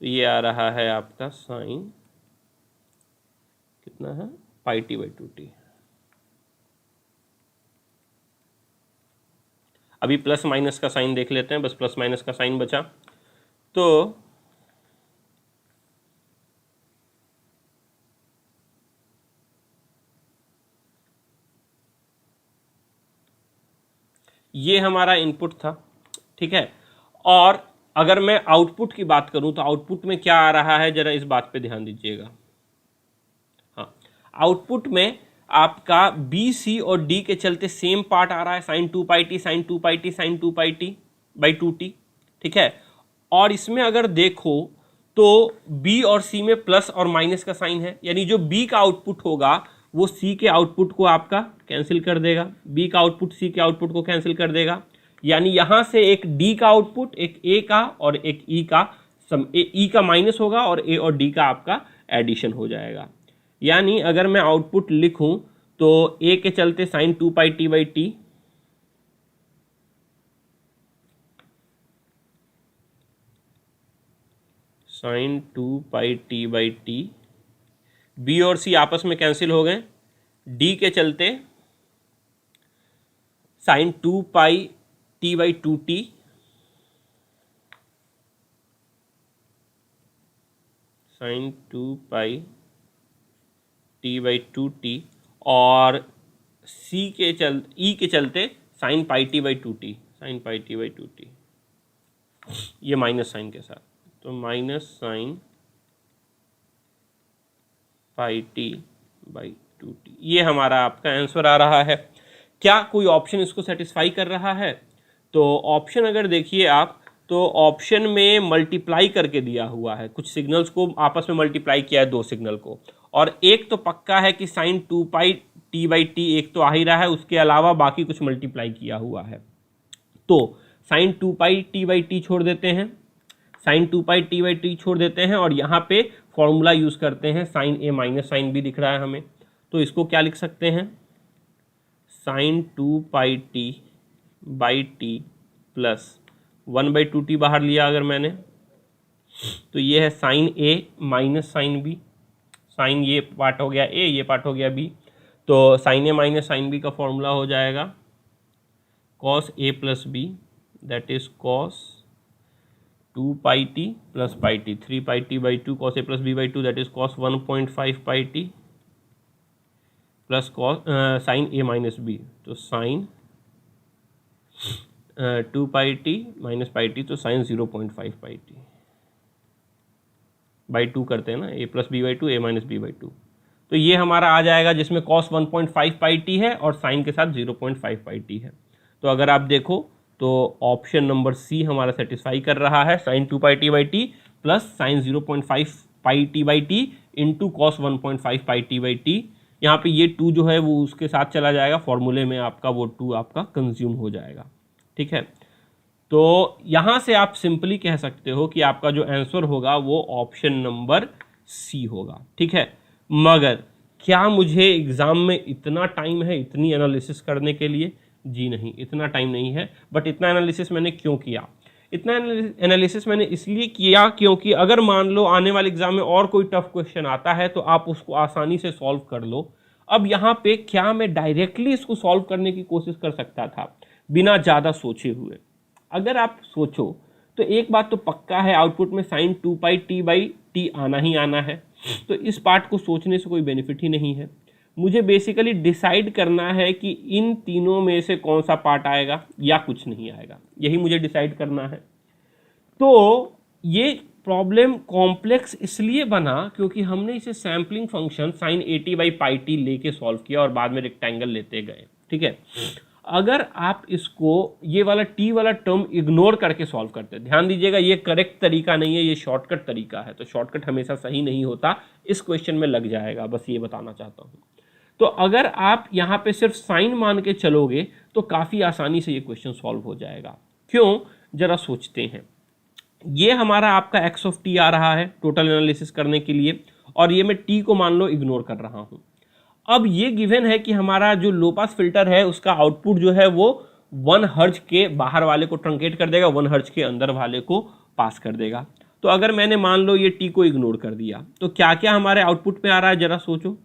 तो ये आ रहा है आपका साइन कितना है πt/2t। अभी प्लस माइनस का साइन देख लेते हैं, बस प्लस माइनस का साइन बचा। तो ये हमारा इनपुट था, ठीक है। और अगर मैं आउटपुट की बात करूं तो आउटपुट में क्या आ रहा है, जरा इस बात पे ध्यान दीजिएगा। हाँ, आउटपुट में आपका B C और D के चलते सेम पार्ट आ रहा है, sin 2πt sin 2πt sin 2πt/2t, ठीक है। और इसमें अगर देखो तो B और C में प्लस और माइनस का साइन है, यानी जो B का आउटपुट होगा वो C के आउटपुट को आपका कैंसिल कर देगा, B का आउटपुट C के आउटपुट को कैंसिल कर देगा। यानी यहां से एक D का आउटपुट, एक A का और एक E का, E का माइनस होगा और A और D का आपका एडिशन हो जाएगा। यानी अगर मैं आउटपुट लिखूं तो A के चलते sin 2πt/t sin 2πt/t, B और C आपस में कैंसिल हो गए, D के चलते sin 2πt/2t साइन 2π t/2t और ई के चलते साइन πt/2t, साइन πt/2t, ये माइनस साइन के साथ, तो माइनस साइन πt/2t, ये हमारा आपका आंसर आ रहा है। क्या कोई ऑप्शन इसको सेटिस्फाई कर रहा है? तो ऑप्शन अगर देखिए आप, तो ऑप्शन में मल्टीप्लाई करके दिया हुआ है, कुछ सिग्नल्स को आपस में मल्टीप्लाई किया है, दो सिग्नल को, और एक तो पक्का है कि साइन 2π t/t एक तो आ ही रहा है, उसके अलावा बाकी कुछ मल्टीप्लाई किया हुआ है। तो साइन 2π t/t छोड़ देते हैं, साइन 2π t/t छोड़ देते हैं और यहाँ पे फॉर्मूला यूज करते हैं, sine a minus sine b दिख रहा है हमें, तो इसको क्या लिख सकते हैं, साइन 2π t/t प्लस 1/2t बाहर लिया अगर मैंने, तो ये है sine a minus sine b, sine ये पार्ट हो गया a, ये पार्ट हो गया b, तो sine a minus sine b का फॉर्मूला हो जाएगा cos a plus b, that is cos 2π t plus π t, 3π t/2 cos a plus b/2, that is cos 1.5π t plus cos sine a minus b, तो साइन 2π t माइनस π t, तो साइन 0.5π t बाई 2 करते हैं ना, a plus b/2 a minus b/2, तो ये हमारा आ जाएगा जिसमें cos 1.5π t है और साइन के साथ 0.5π t है। तो अगर आप देखो तो ऑप्शन नंबर सी हमारा सेटिस्फाई कर रहा है, sine 2π t/t plus sine 0.5π t/t into cos 1.5π t/t। यहाँ पे ये 2 जो है वो उसके साथ चला जाएगा, फॉर्मूले में आपका वो 2 आपका कंज्यूम हो जाएगा। ठीक है, तो यहाँ से आप सिंपली कह सकते हो कि आपका जो आंसर होगा वो ऑप्शन नंबर सी होगा। ठीक है, मगर क्या मुझे एग्ज़ाम में इतना टाइम है इतनी एनालिसिस करने के लिए? जी नहीं, इतना टाइम नहीं है। बट इतना एनालिसिस मैंने क्यों किया? इतना एनालिसिस मैंने इसलिए किया क्योंकि अगर मान लो आने वाले एग्जाम में और कोई टफ क्वेश्चन आता है तो आप उसको आसानी से सॉल्व कर लो। अब यहाँ पे क्या मैं डायरेक्टली इसको सॉल्व करने की कोशिश कर सकता था बिना ज़्यादा सोचे हुए? अगर आप सोचो तो एक बात तो पक्का है, आउटपुट में साइन 2π t/t आना ही आना है, तो इस पार्ट को सोचने से कोई बेनिफिट ही नहीं है। मुझे बेसिकली डिसाइड करना है कि इन तीनों में से कौन सा पार्ट आएगा या कुछ नहीं आएगा, यही मुझे डिसाइड करना है। तो ये प्रॉब्लम कॉम्प्लेक्स इसलिए बना क्योंकि हमने इसे सैम्पलिंग फंक्शन साइन 80/πt लेके सॉल्व किया और बाद में रेक्टेंगल लेते गए। ठीक है, अगर आप इसको ये वाला टी वाला टर्म इग्नोर करके सॉल्व करते हैं, ध्यान दीजिएगा ये करेक्ट तरीका नहीं है, ये शॉर्टकट तरीका है, तो शॉर्टकट हमेशा सही नहीं होता, इस क्वेश्चन में लग जाएगा, बस ये बताना चाहता हूँ। तो अगर आप यहाँ पे सिर्फ साइन मान के चलोगे तो काफ़ी आसानी से ये क्वेश्चन सॉल्व हो जाएगा। क्यों, जरा सोचते हैं। ये हमारा आपका एक्स ऑफ टी आ रहा है टोटल एनालिसिस करने के लिए, और ये मैं टी को मान लो इग्नोर कर रहा हूँ। अब ये गिवन है कि हमारा जो लो पास फिल्टर है उसका आउटपुट जो है वो 1 हर्ट्ज के बाहर वाले को ट्रंकेट कर देगा, 1 हर्ट्ज के अंदर वाले को पास कर देगा। तो अगर मैंने मान लो ये टी को इग्नोर कर दिया तो क्या क्या हमारे आउटपुट में आ रहा है, जरा सोचो।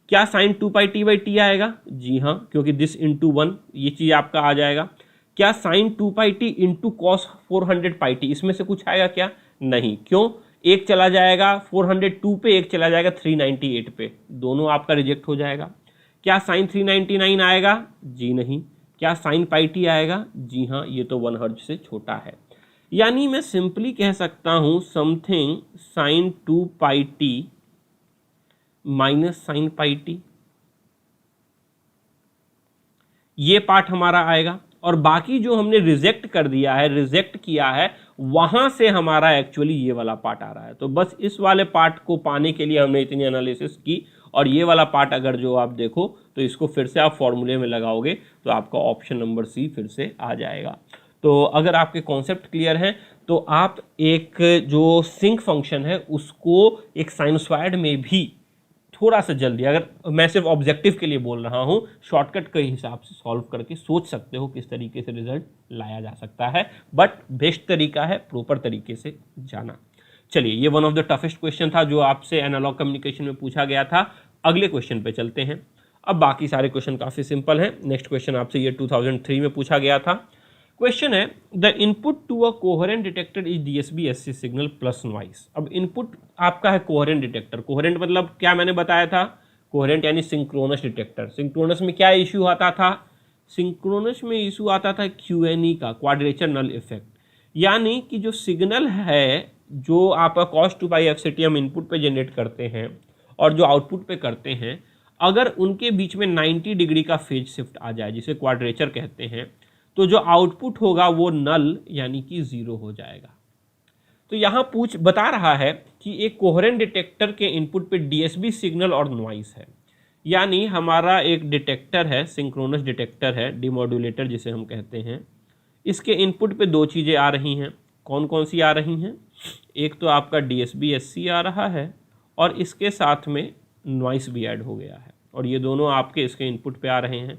क्या साइन 2π t/t आएगा? जी हाँ, क्योंकि दिस इंटू 1 ये चीज़ आपका आ जाएगा। क्या sine 2π t into cos 400π t, इसमें से कुछ आएगा क्या? नहीं। क्यों? एक चला जाएगा 402 पे, एक चला जाएगा 398 पे, दोनों आपका रिजेक्ट हो जाएगा। क्या साइन 399 आएगा? जी नहीं। क्या साइन πt आएगा? जी हाँ, ये तो 1 हर्ट्ज से छोटा है। यानी मैं सिंपली कह सकता हूँ something sine 2π t minus sine πt, ये पार्ट हमारा आएगा। और बाकी जो हमने रिजेक्ट कर दिया है, रिजेक्ट किया है, वहां से हमारा एक्चुअली ये वाला पार्ट आ रहा है। तो बस इस वाले पार्ट को पाने के लिए हमने इतनी एनालिसिस की, और ये वाला पार्ट अगर जो आप देखो तो इसको फिर से आप फॉर्मूले में लगाओगे तो आपका ऑप्शन नंबर सी फिर से आ जाएगा। तो अगर आपके कॉन्सेप्ट क्लियर हैं तो आप एक जो सिंक फंक्शन है उसको एक साइनसॉइड में भी थोड़ा सा जल्दी, अगर मैं सिर्फ ऑब्जेक्टिव के लिए बोल रहा हूँ, शॉर्टकट के हिसाब से सॉल्व करके सोच सकते हो किस तरीके से रिजल्ट लाया जा सकता है। बट बेस्ट तरीका है प्रॉपर तरीके से जाना। चलिए, ये one of the toughest question था जो आपसे एनालॉग कम्युनिकेशन में पूछा गया था। अगले क्वेश्चन पे चलते हैं। अब बाकी सारे क्वेश्चन काफ़ी सिंपल हैं। नेक्स्ट क्वेश्चन आपसे ये 2003 में पूछा गया था। क्वेश्चन है the input to a coherent detector is DSB-SC signal plus noise. अब इनपुट आपका है कोहेरेंट डिटेक्टर। कोहेरेंट मतलब क्या मैंने बताया था, कोहेरेंट यानी सिंक्रोनस डिटेक्टर। सिंक्रोनस में क्या इश्यू आता था, सिंक्रोनस में इशू आता था QNE का, क्वाड्रेचर नल इफेक्ट, यानी कि जो सिग्नल है जो आपका cos 2πfct हम इनपुट पे जनरेट करते हैं और जो आउटपुट पे करते हैं, अगर उनके बीच में 90 डिग्री का फेज शिफ्ट आ जाए जिसे क्वाड्रेचर कहते हैं, तो जो आउटपुट होगा वो नल यानी कि जीरो हो जाएगा। तो यहाँ बता रहा है कि एक कोहेरेंट डिटेक्टर के इनपुट पे DSB सिग्नल और नॉइस है, यानी हमारा एक डिटेक्टर है, सिंक्रोनस डिटेक्टर है, डिमोडुलेटर जिसे हम कहते हैं। इसके इनपुट पे दो चीज़ें आ रही हैं। कौन कौन सी आ रही हैं, एक तो आपका DSB-SC आ रहा है और इसके साथ में नॉइस भी ऐड हो गया है, और ये दोनों आपके इसके इनपुट पे आ रहे हैं।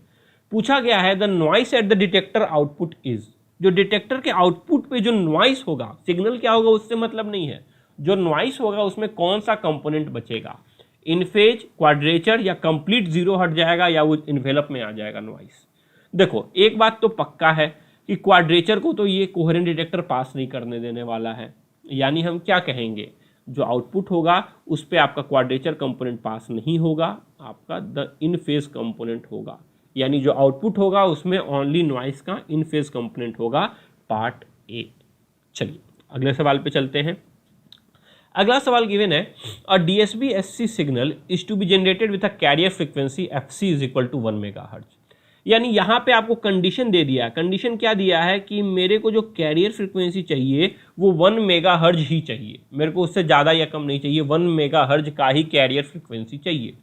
पूछा गया है the noise at the detector output is, जो डिटेक्टर के आउटपुट पे जो नॉइस होगा, सिग्नल क्या होगा उससे मतलब नहीं है, जो नॉइस होगा उसमें कौन सा कंपोनेंट बचेगा, इन फेज, क्वाड्रेचर या कंप्लीट जीरो हट जाएगा या वो इन्वेलप में आ जाएगा नॉइस। देखो एक बात तो पक्का है कि क्वाड्रेचर को तो ये कोहेरेंट डिटेक्टर पास नहीं करने देने वाला है, यानी हम क्या कहेंगे, जो आउटपुट होगा उस पर आपका क्वाड्रेचर कंपोनेंट पास नहीं होगा, आपका द इन फेज कंपोनेंट होगा, यानी जो आउटपुट होगा उसमें ओनली नॉइस का इन फेज कंपोनेंट होगा, पार्ट ए। चलिए अगले सवाल पे चलते हैं। अगला सवाल गिवन है a DSB-SC signal is to be generated with a carrier frequency FC is equal to 1 megahertz, यानी यहाँ पे आपको कंडीशन दे दिया है। कंडीशन क्या दिया है कि मेरे को जो कैरियर फ्रीक्वेंसी चाहिए वो 1 मेगाहर्ट्ज ही चाहिए, मेरे को उससे ज़्यादा या कम नहीं चाहिए, 1 मेगाहर्ट्ज का ही कैरियर फ्रीक्वेंसी चाहिए।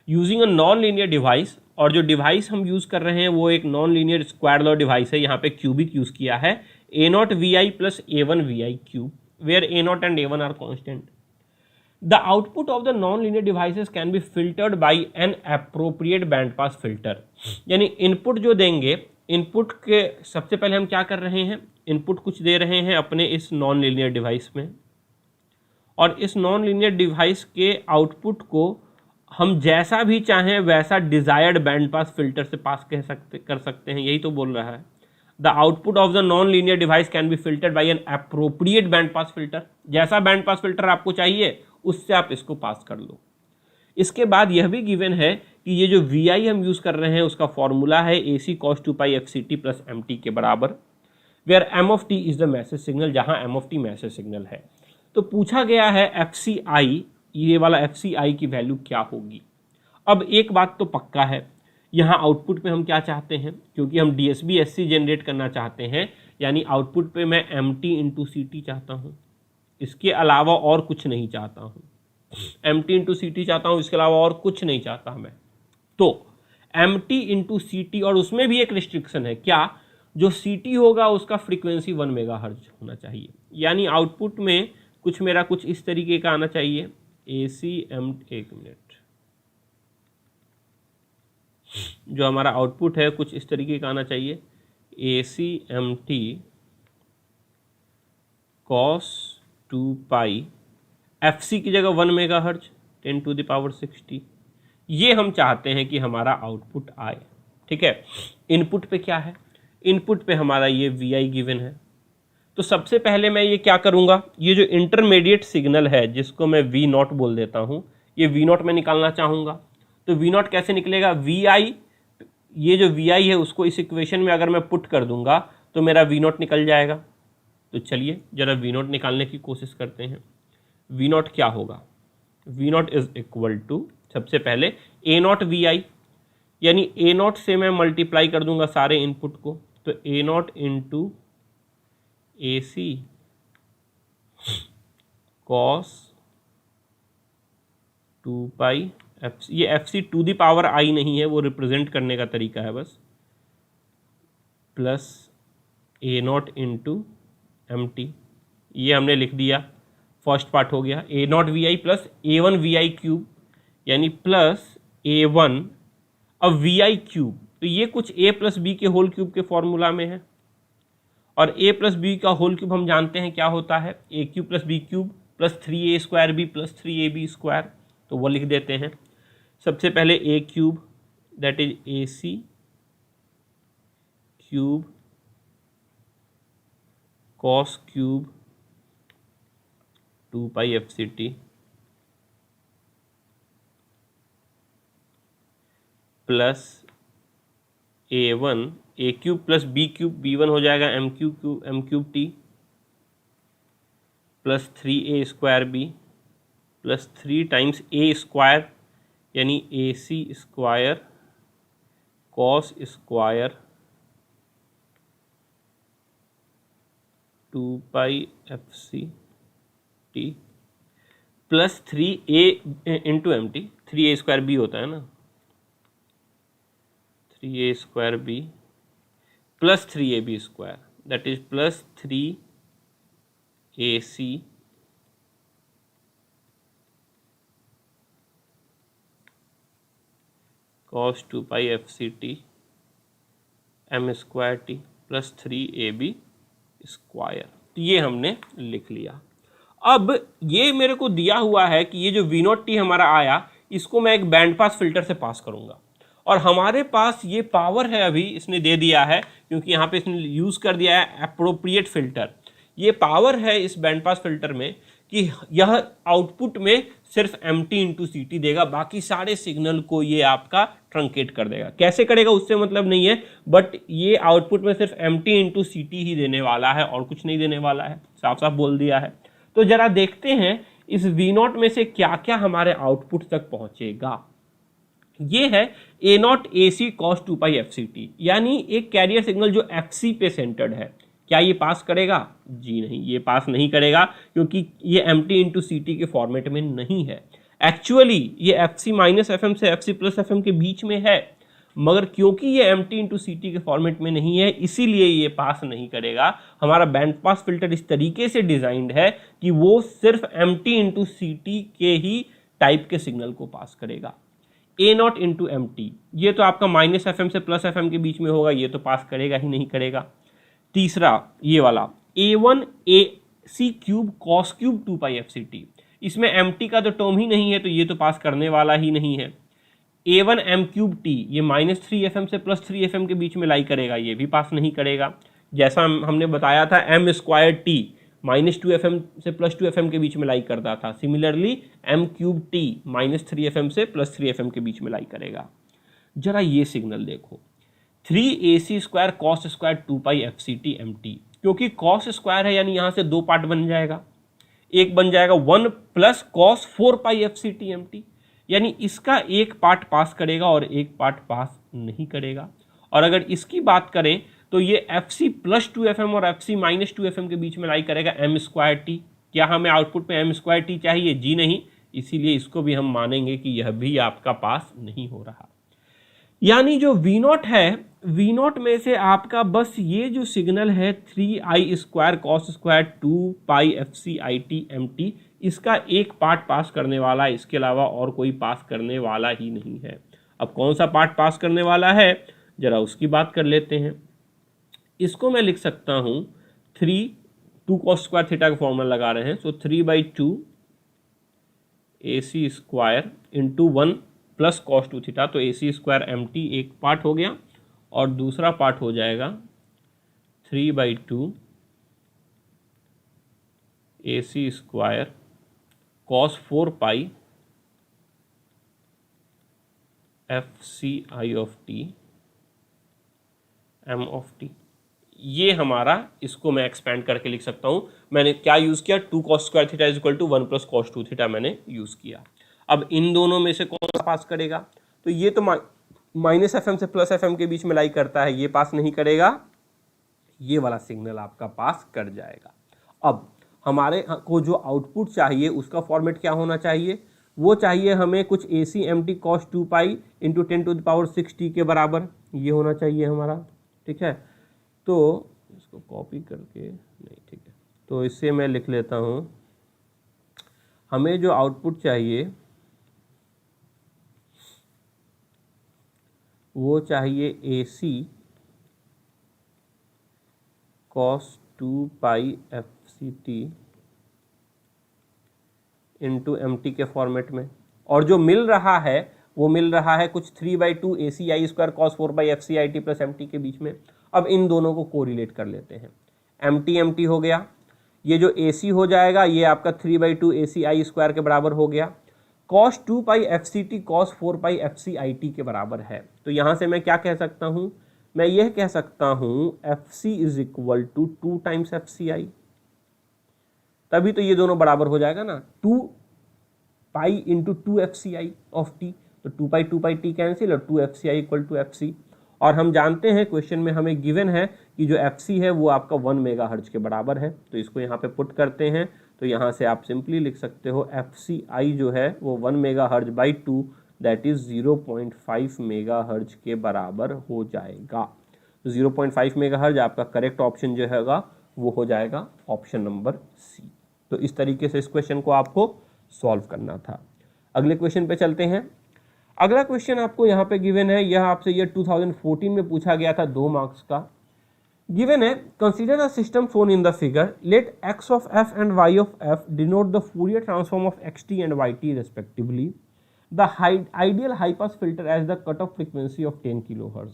Using a non linear device, और जो डिवाइस हम यूज़ कर रहे हैं वो एक non linear square law device है, यहाँ पे क्यूबिक यूज़ किया है, A0Vi plus A1Vi cube, where A0 and A1 are constant. The output of the non-linear devices can be filtered by an appropriate band pass filter. यानी इनपुट जो देंगे, इनपुट के सबसे पहले हम क्या कर रहे हैं, इनपुट कुछ दे रहे हैं अपने इस नॉन लीनियर डिवाइस में, और इस नॉन लीनियर डिवाइस के आउटपुट को हम जैसा भी चाहें वैसा डिजायर्ड बैंड पास फिल्टर से पास कर सकते हैं, यही तो बोल रहा है। The output of the non linear device can be filtered by an appropriate band pass filter, जैसा बैंड पास फिल्टर आपको चाहिए उससे आप इसको पास कर लो। इसके बाद यह भी गिवन है कि ये जो VI हम यूज कर रहे हैं उसका फॉर्मूला है AC cos 2πfct plus MT के बराबर, where M of t is the message signal, जहां M of t message signal है। तो पूछा गया है FCI, ये वाला FCI की वैल्यू क्या होगी। अब एक बात तो पक्का है, यहाँ आउटपुट पे हम क्या चाहते हैं, क्योंकि हम DSB-SC जनरेट करना चाहते हैं, यानी आउटपुट पे मैं MT इंटू CT चाहता हूँ, इसके अलावा और कुछ नहीं चाहता हूँ। MT इंटू CT चाहता हूँ, इसके अलावा और कुछ नहीं चाहता मैं। तो MT इंटू CT, और उसमें भी एक रिस्ट्रिक्शन है, क्या, जो CT होगा उसका फ्रीक्वेंसी 1 मेगाहर्ट्ज होना चाहिए, यानी आउटपुट में कुछ मेरा कुछ इस तरीके का आना चाहिए, एक मिनट, जो हमारा आउटपुट है कुछ इस तरीके का आना चाहिए, ACMT cos 2π FC की जगह 1 मेगाहर्ट्ज 10⁻60, ये हम चाहते हैं कि हमारा आउटपुट आए। ठीक है, इनपुट पे क्या है, इनपुट पे हमारा ये VI गिवन है। तो सबसे पहले मैं ये क्या करूँगा, ये जो इंटरमीडिएट सिग्नल है जिसको मैं V0 बोल देता हूँ, ये V0 में निकालना चाहूँगा। तो V0 कैसे निकलेगा, VI, ये जो VI है उसको इस इक्वेशन में अगर मैं पुट कर दूंगा तो मेरा V0 निकल जाएगा। तो चलिए जरा V0 निकालने की कोशिश करते हैं। V0 क्या होगा, V0 इज इक्वल टू, सबसे पहले A0 VI, यानी A0 से मैं मल्टीप्लाई कर दूंगा सारे इनपुट को, तो A0 into AC cos 2π FC, ये FC to the power I नहीं है, वो रिप्रेजेंट करने का तरीका है बस, प्लस A0 इंटू MT, ये हमने लिख दिया, फर्स्ट पार्ट हो गया। A0 VI plus A1 VI cube, यानी प्लस A1 अब VI क्यूब, तो ये कुछ A प्लस B के होल क्यूब के फॉर्मूला में है, और A प्लस बी का होल क्यूब हम जानते हैं क्या होता है, A cube plus B cube plus 3A square B plus 3AB square, तो वो लिख देते हैं। सबसे पहले A cube that is AC cube cos cube 2 pi F C T plus A1 A cube plus B cube, B1 हो जाएगा M cube T plus 3a square B plus 3 times A square यानी A C square cos square 2 pi F C T plus 3a into M T, 3a square B होता है ना, 3a square B plus 3ab square that is plus 3ac cos 2 pi F C T M square T plus 3ab square. तो ये हमने लिख लिया। अब ये मेरे को दिया हुआ है कि ये जो वी नॉट टी हमारा आया इसको मैं एक बैंड पास फिल्टर से पास करूंगा, और हमारे पास ये पावर है अभी इसने दे दिया है क्योंकि यहाँ पे इसने यूज़ कर दिया है एप्रोप्रिएट फिल्टर। ये पावर है इस बैंड पास फिल्टर में कि यह आउटपुट में सिर्फ M T into C T देगा, बाकी सारे सिग्नल को ये आपका ट्रंकेट कर देगा। कैसे करेगा उससे मतलब नहीं है, बट ये आउटपुट में सिर्फ M T into C T ही देने वाला है और कुछ नहीं देने वाला है, साफ साफ बोल दिया है। तो जरा देखते हैं इस वी नॉट में से क्या क्या हमारे आउटपुट तक पहुंचेगा। ये है A naught A C cos 2 pi F C T, यानी एक कैरियर सिग्नल जो एफ सी पे सेंटर्ड है। क्या ये पास करेगा? जी नहीं, ये पास नहीं करेगा क्योंकि ये M T into C T के फॉर्मेट में नहीं है। एक्चुअली ये F C minus F M से F C plus F M के बीच में है, मगर क्योंकि ये M T into C T के फॉर्मेट में नहीं है इसीलिए ये पास नहीं करेगा। हमारा बैंड पास फिल्टर इस तरीके से डिजाइंड है कि वो सिर्फ M T into C T के ही टाइप के सिग्नल को पास करेगा। A not into M T, ये तो आपका माइनस एफ एम से प्लस एफ एम के बीच में होगा, ये तो पास करेगा ही नहीं करेगा। तीसरा ये वाला ए वन ए सी cube cos cube 2 pi F C T, इसमें एम टी का तो टर्म ही नहीं है तो ये तो पास करने वाला ही नहीं है। ए वन एम क्यूब टी, ये माइनस 3 एफ एम से प्लस 3 एफ एम के बीच में लाई करेगा, ये भी पास नहीं करेगा। जैसा हमने बताया था M square T minus 2 F M से प्लस 2 एफ एम के बीच में लाई करता था, similarly M cube T minus 3 F M से प्लस 3 एफ एम के बीच में लाई करेगा। जरा ये सिग्नल देखो 3ac square cos square 2 pi F C T M T, क्योंकि कॉस स्क्वायर है यानी यहाँ से 2 पार्ट बन जाएगा, एक बन जाएगा 1 plus cos 4 pi F C T M T, यानी इसका एक पार्ट पास करेगा और एक पार्ट पास नहीं करेगा। और अगर इसकी बात करें तो ये F C plus 2 F M और F C minus 2 F M के बीच में लाई करेगा एम स्क्वायर टी। क्या हमें आउटपुट में एम स्क्वायर टी चाहिए? जी नहीं, इसीलिए इसको भी हम मानेंगे कि यह भी आपका पास नहीं हो रहा। यानी जो वी नॉट है, वी नॉट में से आपका बस ये जो सिग्नल है 3i square cos square 2 pi F C I T M T, इसका एक पार्ट पास करने वाला है, इसके अलावा और कोई पास करने वाला ही नहीं है। अब कौन सा पार्ट पास करने वाला है जरा उसकी बात कर लेते हैं। इसको मैं लिख सकता हूँ 2 कॉस स्क्वायर थीटा का फॉर्मूला लगा रहे हैं, so 3/2 A C square into 1 plus cos 2 theta, तो A C square M T एक पार्ट हो गया और दूसरा पार्ट हो जाएगा 3/2 A C square cos 4 pi F C I of T M of T. ये हमारा, इसको मैं एक्सपेंड करके लिख सकता हूँ। मैंने क्या यूज़ किया? 2 cos square theta is equal to 1 plus cos 2 theta मैंने यूज़ किया। अब इन दोनों में से कौन सा पास करेगा? तो ये तो माइनस एफ एम से प्लस एफ एम के बीच में लाई करता है, ये पास नहीं करेगा, ये वाला सिग्नल आपका पास कर जाएगा। अब हमारे को जो आउटपुट चाहिए उसका फॉर्मेट क्या होना चाहिए? वो चाहिए हमें कुछ A C M T cos 2 pi into 10⁻6 T के बराबर, ये होना चाहिए हमारा। ठीक है, तो इसको कॉपी करके नहीं, ठीक है, तो इससे मैं लिख लेता हूँ, हमें जो आउटपुट चाहिए वो चाहिए A C cos 2 pi F C T into M T के फॉर्मेट में, और जो मिल रहा है वो मिल रहा है कुछ 3/2 AC I square cos 4 by F C I T plus M T के बीच में। अब इन दोनों को कोरिलेट कर लेते हैं। एम टी हो गया, ये जो ए सी हो जाएगा ये आपका 3/2 ACI² के बराबर हो गया, cos 2 पाई FCT cos 4 पाई FCIT के बराबर है। तो यहाँ से मैं क्या कह सकता हूँ, मैं यह कह सकता हूँ FC is equal to 2 times FCI, तभी तो ये दोनों बराबर हो जाएगा ना, 2 pi into 2 FCI of T, तो 2 पाई टी कैंसिल और 2 FCI इक्वल टू FC। और हम जानते हैं क्वेश्चन में हमें गिवन है कि जो FC है वो आपका 1 मेगाहर्ट्ज के बराबर है, तो इसको यहाँ पे पुट करते हैं, तो यहाँ से आप सिंपली लिख सकते हो FCI जो है वो 1 megahertz by 2 that is 0.5 megahertz के बराबर हो जाएगा। तो 0.5 मेगाहर्ट्ज आपका करेक्ट ऑप्शन जो हैगा वो हो जाएगा ऑप्शन नंबर सी। तो इस तरीके से इस क्वेश्चन को आपको सॉल्व करना था। अगले क्वेश्चन पे चलते हैं। अगला क्वेश्चन आपको यहाँ पे गिवन है, यह आपसे ये 2014 में पूछा गया था, 2 मार्क्स का। गिवन है, consider a system shown in the figure, let x of f and y of f denote the Fourier transform of xt and yt respectively, the ideal high pass filter as the cut off frequency of 10 kilohertz.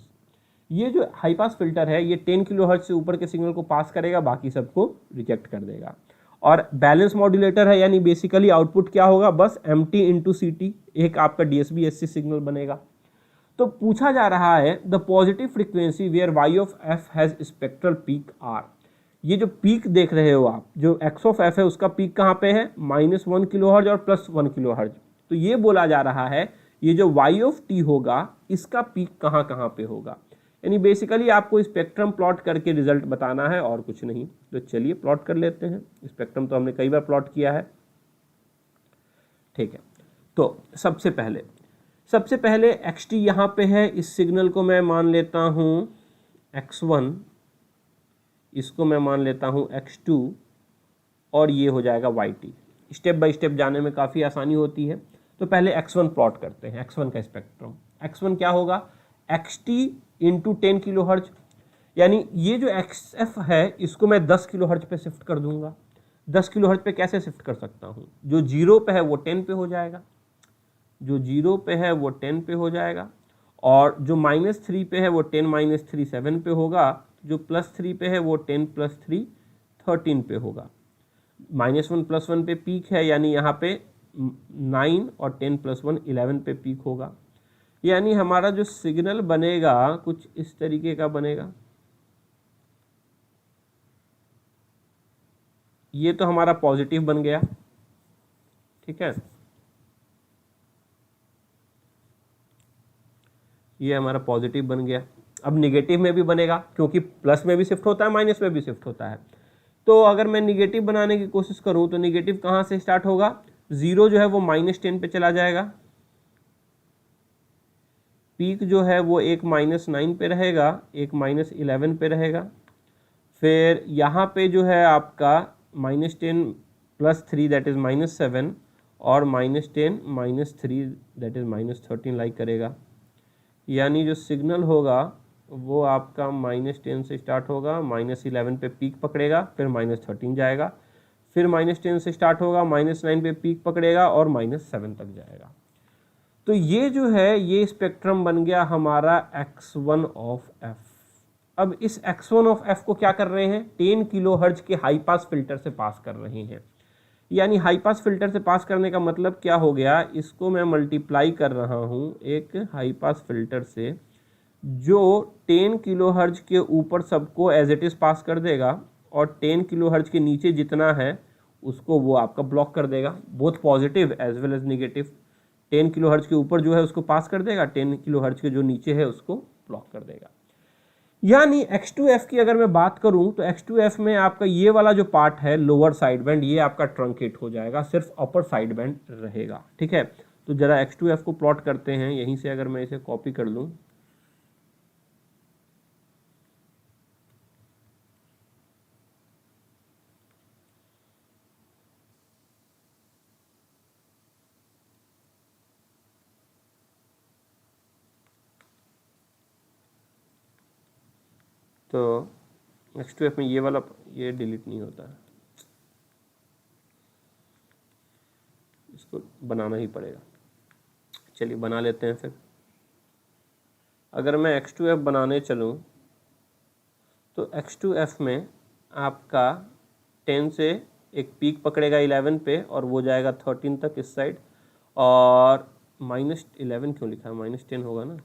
ये जो हाई पास फिल्टर है ये 10 किलोहर्ट्ज से ऊपर के सिग्नल को पास करेगा, बाकी सबको रिजेक्ट कर देगा। और बैलेंस मॉड्यूलेटर है, यानी बेसिकली आउटपुट क्या होगा, बस MT इंटू CT, एक आपका DSB SC सिग्नल बनेगा। तो पूछा जा रहा है the positive frequency where y of f has spectral peak r। ये जो पीक देख रहे हो आप, जो x ऑफ f है उसका पीक कहाँ पे है, -1 किलोहर्ट्ज और +1 किलोहर्ट्ज। तो ये बोला जा रहा है ये जो y ऑफ t होगा इसका पीक कहाँ कहाँ पे होगा, यानी बेसिकली आपको स्पेक्ट्रम प्लॉट करके रिजल्ट बताना है और कुछ नहीं। तो चलिए प्लॉट कर लेते हैं, स्पेक्ट्रम तो हमने कई बार प्लॉट किया है, ठीक है। तो सबसे पहले xt यहाँ पे है, इस सिग्नल को मैं मान लेता हूँ x1, इसको मैं मान लेता हूँ x2 और ये हो जाएगा yt। स्टेप बाय स्टेप जाने में काफ़ी आसानी होती है। तो पहले x1 प्लॉट करते हैं, x1 का स्पेक्ट्रम। x1 क्या होगा, xt इंटू 10 किलोहर्ट्ज, यानी ये जो xf है इसको मैं 10 किलोहर्ट्ज पे शिफ्ट कर दूंगा। 10 किलोहर्ट्ज पे कैसे शिफ्ट कर सकता हूँ, जो 0 पे है वो 10 पे हो जाएगा, जो 0 पे है वो 10 पे हो जाएगा, और जो -3 पे है वो 10 - 3 7 पे होगा, जो +3 पे है वो 10 + 3 13 पे होगा। -1 + 1 पे पीक है, यानी यहाँ पे 9 और 10 + 1 11 पे पीक होगा। यानी हमारा जो सिग्नल बनेगा कुछ इस तरीके का बनेगा। ये तो हमारा पॉजिटिव बन गया, ठीक है, ये हमारा पॉजिटिव बन गया। अब निगेटिव में भी बनेगा, क्योंकि प्लस में भी शिफ्ट होता है, माइनस में भी शिफ्ट होता है। तो अगर मैं निगेटिव बनाने की कोशिश करूं तो निगेटिव कहाँ से स्टार्ट होगा, 0 जो है वो -10 पे चला जाएगा, पीक जो है वो एक -9 पे रहेगा, एक -11 पे रहेगा, फिर यहाँ पे जो है आपका -10 + 3 दैट इज़ -7 और -10 - 3 दैट इज़ -13 लाइक करेगा। यानी जो सिग्नल होगा वो आपका -10 से स्टार्ट होगा, -11 पे पीक पकड़ेगा, फिर -13 जाएगा, फिर -10 से स्टार्ट होगा, -9 पे पीक पकड़ेगा और -7 तक जाएगा। तो ये जो है ये स्पेक्ट्रम बन गया हमारा x1 ऑफ f। अब इस x1 ऑफ f को क्या कर रहे हैं, 10 किलोहर्ट्ज के हाई पास फिल्टर से पास कर रहे हैं। यानी हाई पास फिल्टर से पास करने का मतलब क्या हो गया, इसको मैं मल्टीप्लाई कर रहा हूँ एक हाई पास फिल्टर से जो 10 किलोहर्ट्ज के ऊपर सबको एज इट इज़ पास कर देगा और 10 किलोहर्ट्ज के नीचे जितना है उसको वो आपका ब्लॉक कर देगा, both positive as well as negative. 10 kilohertz के ऊपर जो है उसको पास कर देगा, 10 किलोहर्ट्ज के जो नीचे है उसको ब्लॉक कर देगा। यानी x2f की अगर मैं बात करूं तो x2f में आपका ये वाला जो पार्ट है लोअर साइड बैंड ये आपका ट्रंकेट हो जाएगा, सिर्फ अपर साइड बैंड रहेगा, ठीक है। तो जरा x2f को प्लॉट करते हैं, यहीं से अगर मैं इसे कॉपी कर लूं, तो x2f में ये वाला ये डिलीट नहीं होता है, इसको बनाना ही पड़ेगा। चलिए बना लेते हैं फिर। अगर मैं x2f बनाने चलूँ तो x2f में आपका 10 से एक पीक पकड़ेगा 11 पे और वो जाएगा 13 तक इस साइड, और -11 क्यों लिखा है, -10 होगा ना।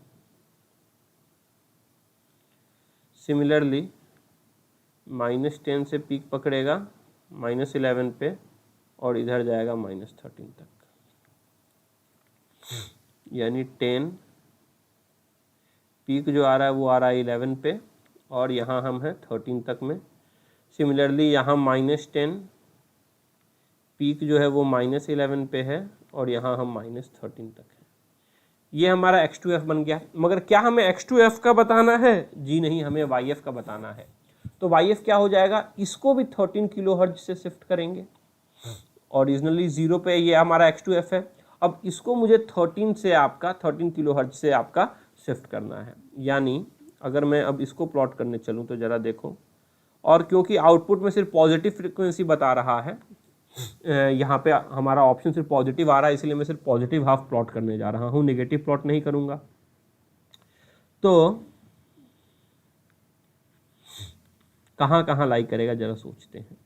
सिमिलरली -10 से पीक पकड़ेगा -11 पे और इधर जाएगा -13 तक, यानी 10 पीक जो आ रहा है वो आ रहा है 11 पे और यहाँ हम हैं 13 तक में। सिमिलरली यहाँ -10 पीक जो है वो -11 पे है और यहाँ हम -13 तक है। ये हमारा x2f बन गया। मगर क्या हमें x2f का बताना है? जी नहीं, हमें yf का बताना है। तो yf क्या हो जाएगा, इसको भी 13 किलोहर्ट्ज से शिफ्ट करेंगे। ओरिजिनली 0 पे ये हमारा x2f है, अब इसको मुझे 13 किलोहर्ट्ज से आपका शिफ्ट करना है। यानी अगर मैं अब इसको प्लॉट करने चलूँ तो ज़रा देखो, और क्योंकि आउटपुट में सिर्फ पॉजिटिव फ्रीक्वेंसी बता रहा है, यहाँ पे हमारा ऑप्शन सिर्फ पॉजिटिव आ रहा है, इसलिए मैं सिर्फ पॉजिटिव हाफ प्लॉट करने जा रहा हूँ, नेगेटिव प्लॉट नहीं करूँगा। तो कहाँ कहाँ लाई करेगा जरा सोचते हैं।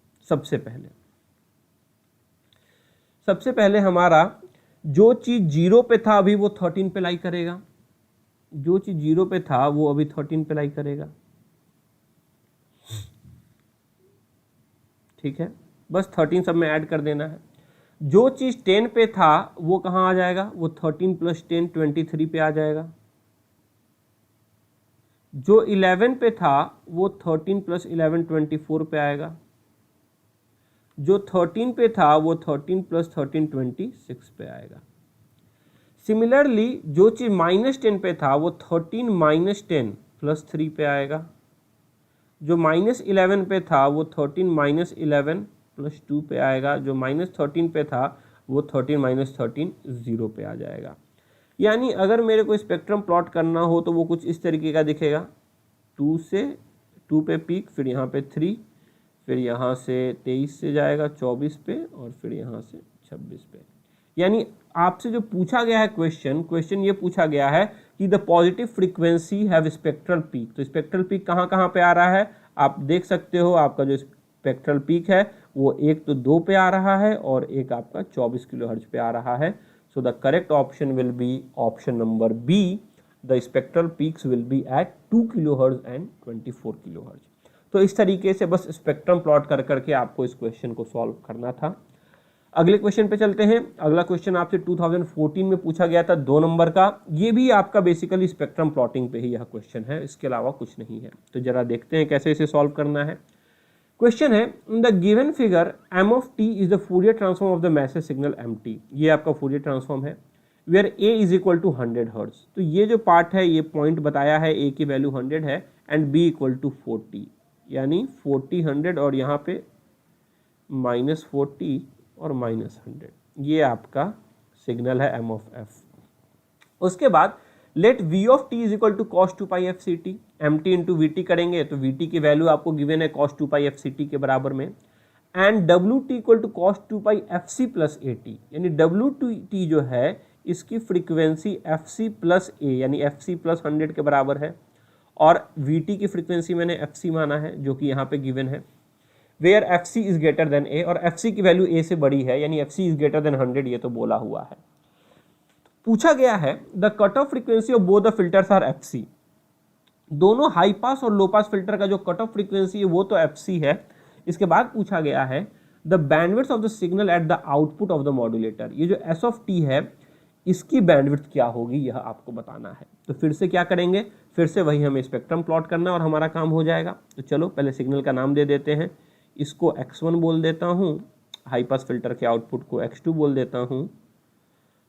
सबसे पहले हमारा जो चीज़ 0 पे था अभी वो 13 पे लाई करेगा, जो चीज़ 0 पे था वो अभी 13 पे लाई करेगा। ठीक है, बस 13 सब में ऐड कर देना है। जो चीज़ 10 पे था वो कहाँ आ जाएगा, वो 13 + 10 23 पे आ जाएगा। जो 11 पे था वो 13 + 11 24 पे आएगा। जो 13 पे था वो 13 + 13 26 पे आएगा। सिमिलरली जो चीज़ -10 पे था वो 13 - 10 + 3 पे आएगा। जो -11 पे था वो 13 - 11 + 2 पे आएगा। जो -13 पे था वो 13 - 13 0 पे आ जाएगा। यानी अगर मेरे को स्पेक्ट्रम प्लॉट करना हो तो वो कुछ इस तरीके का दिखेगा। 2 पे पीक, फिर यहाँ पे 3, फिर यहाँ से 23 से जाएगा 24 पे और फिर यहाँ से 26 पे। यानी आपसे जो पूछा गया है क्वेश्चन ये पूछा गया है कि the positive frequency have spectral peak. तो स्पेक्ट्रल पीक कहाँ कहाँ पे आ रहा है आप देख सकते हो। आपका जो स्पेक्ट्रल पीक है वो एक तो 2 पे आ रहा है और एक आपका 24 किलोहर्ट्ज पे आ रहा है। So the correct option will be option number B, the spectral peaks will be at 2 kilohertz and 24 kilohertz. तो इस तरीके से बस स्पेक्ट्रम प्लॉट कर करके आपको इस क्वेश्चन को सॉल्व करना था। अगले क्वेश्चन पे चलते हैं। अगला क्वेश्चन आपसे 2014 में पूछा गया था 2 नंबर का। ये भी आपका बेसिकली स्पेक्ट्रम प्लॉटिंग पे ही यह क्वेश्चन है, इसके अलावा कुछ नहीं है। तो जरा देखते हैं कैसे इसे सॉल्व करना है। क्वेश्चन है, in the given figure m of t is the Fourier transform of the message signal mt। ये आपका फूरियर ट्रांसफॉर्म है where a is equal to 100 hertz. तो ये जो पार्ट है ये पॉइंट बताया है, a की वैल्यू 100 है एंड b इक्वल टू 40, यानी 40 100 और यहाँ पे -40 और -100। ये आपका सिग्नल है m of f। उसके बाद let v of t is equal to cos 2 pi f ct। mt into V T करेंगे तो वी टी की वैल्यू आपको गिवन है cos 2 pi f ct के बराबर में, and wt equal to cos 2 pi f c plus a t। यानी wt जो है इसकी frequency f c plus a यानी f c प्लस 100 के बराबर है, और vt की फ्रीक्वेंसी मैंने f c माना है जो कि यहाँ पे गिवन है। Where F C is greater than A, और एफ सी की वैल्यू ए से बड़ी है यानी F C is greater than 100, ये तो बोला हुआ है। पूछा गया है the cut off frequency of both the filters are F C. दोनों हाई पास और लो पास फिल्टर का जो कट ऑफ फ्रीक्वेंसी है वो तो एफ सी है। इसके बाद पूछा गया है the bandwidth of the signal at the output of the modulator. ये जो एस ऑफ टी है इसकी बैंडविड्थ क्या होगी यह आपको बताना है। तो फिर से क्या करेंगे, फिर से वही हमें स्पेक्ट्रम प्लॉट करना और हमारा काम हो जाएगा। तो चलो पहले सिग्नल का नाम दे देते हैं, इसको x1 बोल देता हूँ, हाई पास फिल्टर के आउटपुट को x2 बोल देता हूँ,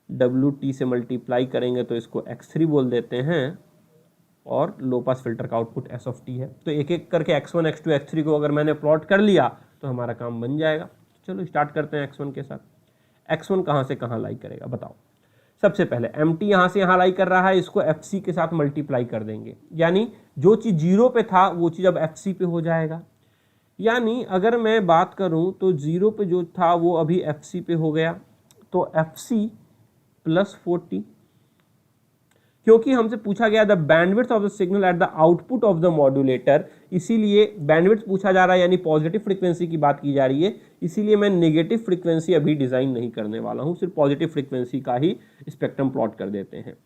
WT से मल्टीप्लाई करेंगे तो इसको x3 बोल देते हैं, और लो पास फिल्टर का आउटपुट S ऑफ टी है। तो एक एक करके x1 x2 x3 को अगर मैंने प्लॉट कर लिया तो हमारा काम बन जाएगा। चलो स्टार्ट करते हैं x1 के साथ। x1 कहाँ से कहाँ लाई करेगा बताओ। सबसे पहले mt यहाँ से यहाँ लाई कर रहा है, इसको fc के साथ मल्टीप्लाई कर देंगे, यानी जो चीज़ 0 पे था वो चीज़ अब fc पे हो जाएगा। यानी अगर मैं बात करूं तो 0 पे जो था वो अभी fc पे हो गया, तो fc प्लस 40, क्योंकि हमसे पूछा गया the bandwidth of the signal at the output of the modulator, इसीलिए बैंडविड्थ पूछा जा रहा है, यानी पॉजिटिव फ्रीक्वेंसी की बात की जा रही है, इसीलिए मैं नेगेटिव फ्रीक्वेंसी अभी डिजाइन नहीं करने वाला हूं, सिर्फ पॉजिटिव फ्रीक्वेंसी का ही स्पेक्ट्रम प्लॉट कर देते हैं।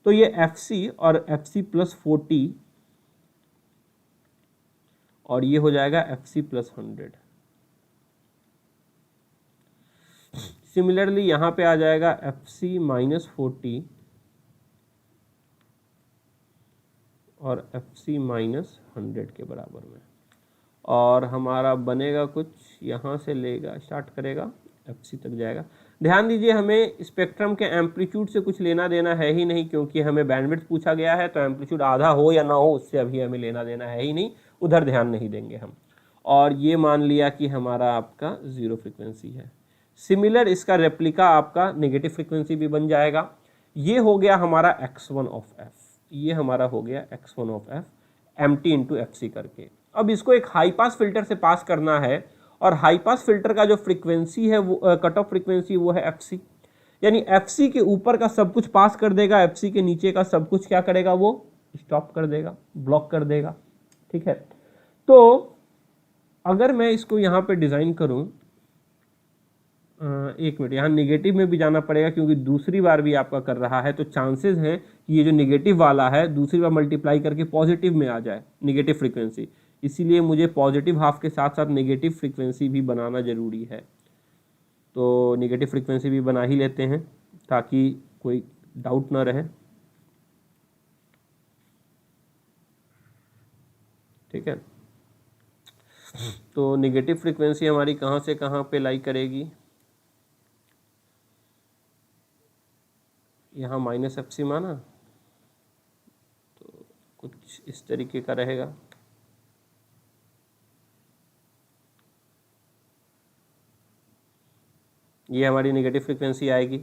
तो ये FC और FC+40 और ये हो जाएगा FC+100। सिमिलरली यहां पे आ जाएगा FC-40 और FC-100 के बराबर में, और हमारा बनेगा कुछ यहाँ से लेगा स्टार्ट करेगा FC तक जाएगा। ध्यान दीजिए हमें स्पेक्ट्रम के एम्पलीट्यूड से कुछ लेना देना है ही नहीं, क्योंकि हमें बैंडविड्थ पूछा गया है, तो एम्पलीट्यूड आधा हो या ना हो उससे अभी हमें लेना देना है ही नहीं, उधर ध्यान नहीं देंगे हम। और ये मान लिया कि हमारा आपका 0 फ्रीक्वेंसी है। सिमिलर इसका रेप्लिका आपका नेगेटिव फ्रीक्वेंसी भी बन जाएगा। ये हो गया हमारा x1 ऑफ f, ये हमारा हो गया x1 of f MT into FC करके। अब इसको एक हाई पास फिल्टर से पास करना है, और हाई पास फिल्टर का जो फ्रीक्वेंसी है वो कट ऑफ फ्रीक्वेंसी वो है FC, यानी FC के ऊपर का सब कुछ पास कर देगा, FC के नीचे का सब कुछ क्या करेगा, वो स्टॉप कर देगा, ब्लॉक कर देगा। ठीक है, तो अगर मैं इसको यहाँ पे डिज़ाइन करूँ, एक मिनट, यहाँ निगेटिव में भी जाना पड़ेगा क्योंकि दूसरी बार भी आपका कर रहा है, तो चांसेस हैं कि ये जो निगेटिव वाला है दूसरी बार मल्टीप्लाई करके पॉजिटिव में आ जाए नेगेटिव फ्रीक्वेंसी, इसीलिए मुझे पॉजिटिव हाफ के साथ साथ नेगेटिव फ्रीक्वेंसी भी बनाना ज़रूरी है। तो नेगेटिव फ्रीक्वेंसी भी बना ही लेते हैं ताकि कोई डाउट ना रहे। ठीक है, तो नेगेटिव फ्रीक्वेंसी हमारी कहाँ से कहाँ पे लाई करेगी, यहाँ -FC माना, तो कुछ इस तरीके का रहेगा। ये हमारी नेगेटिव फ्रीक्वेंसी आएगी,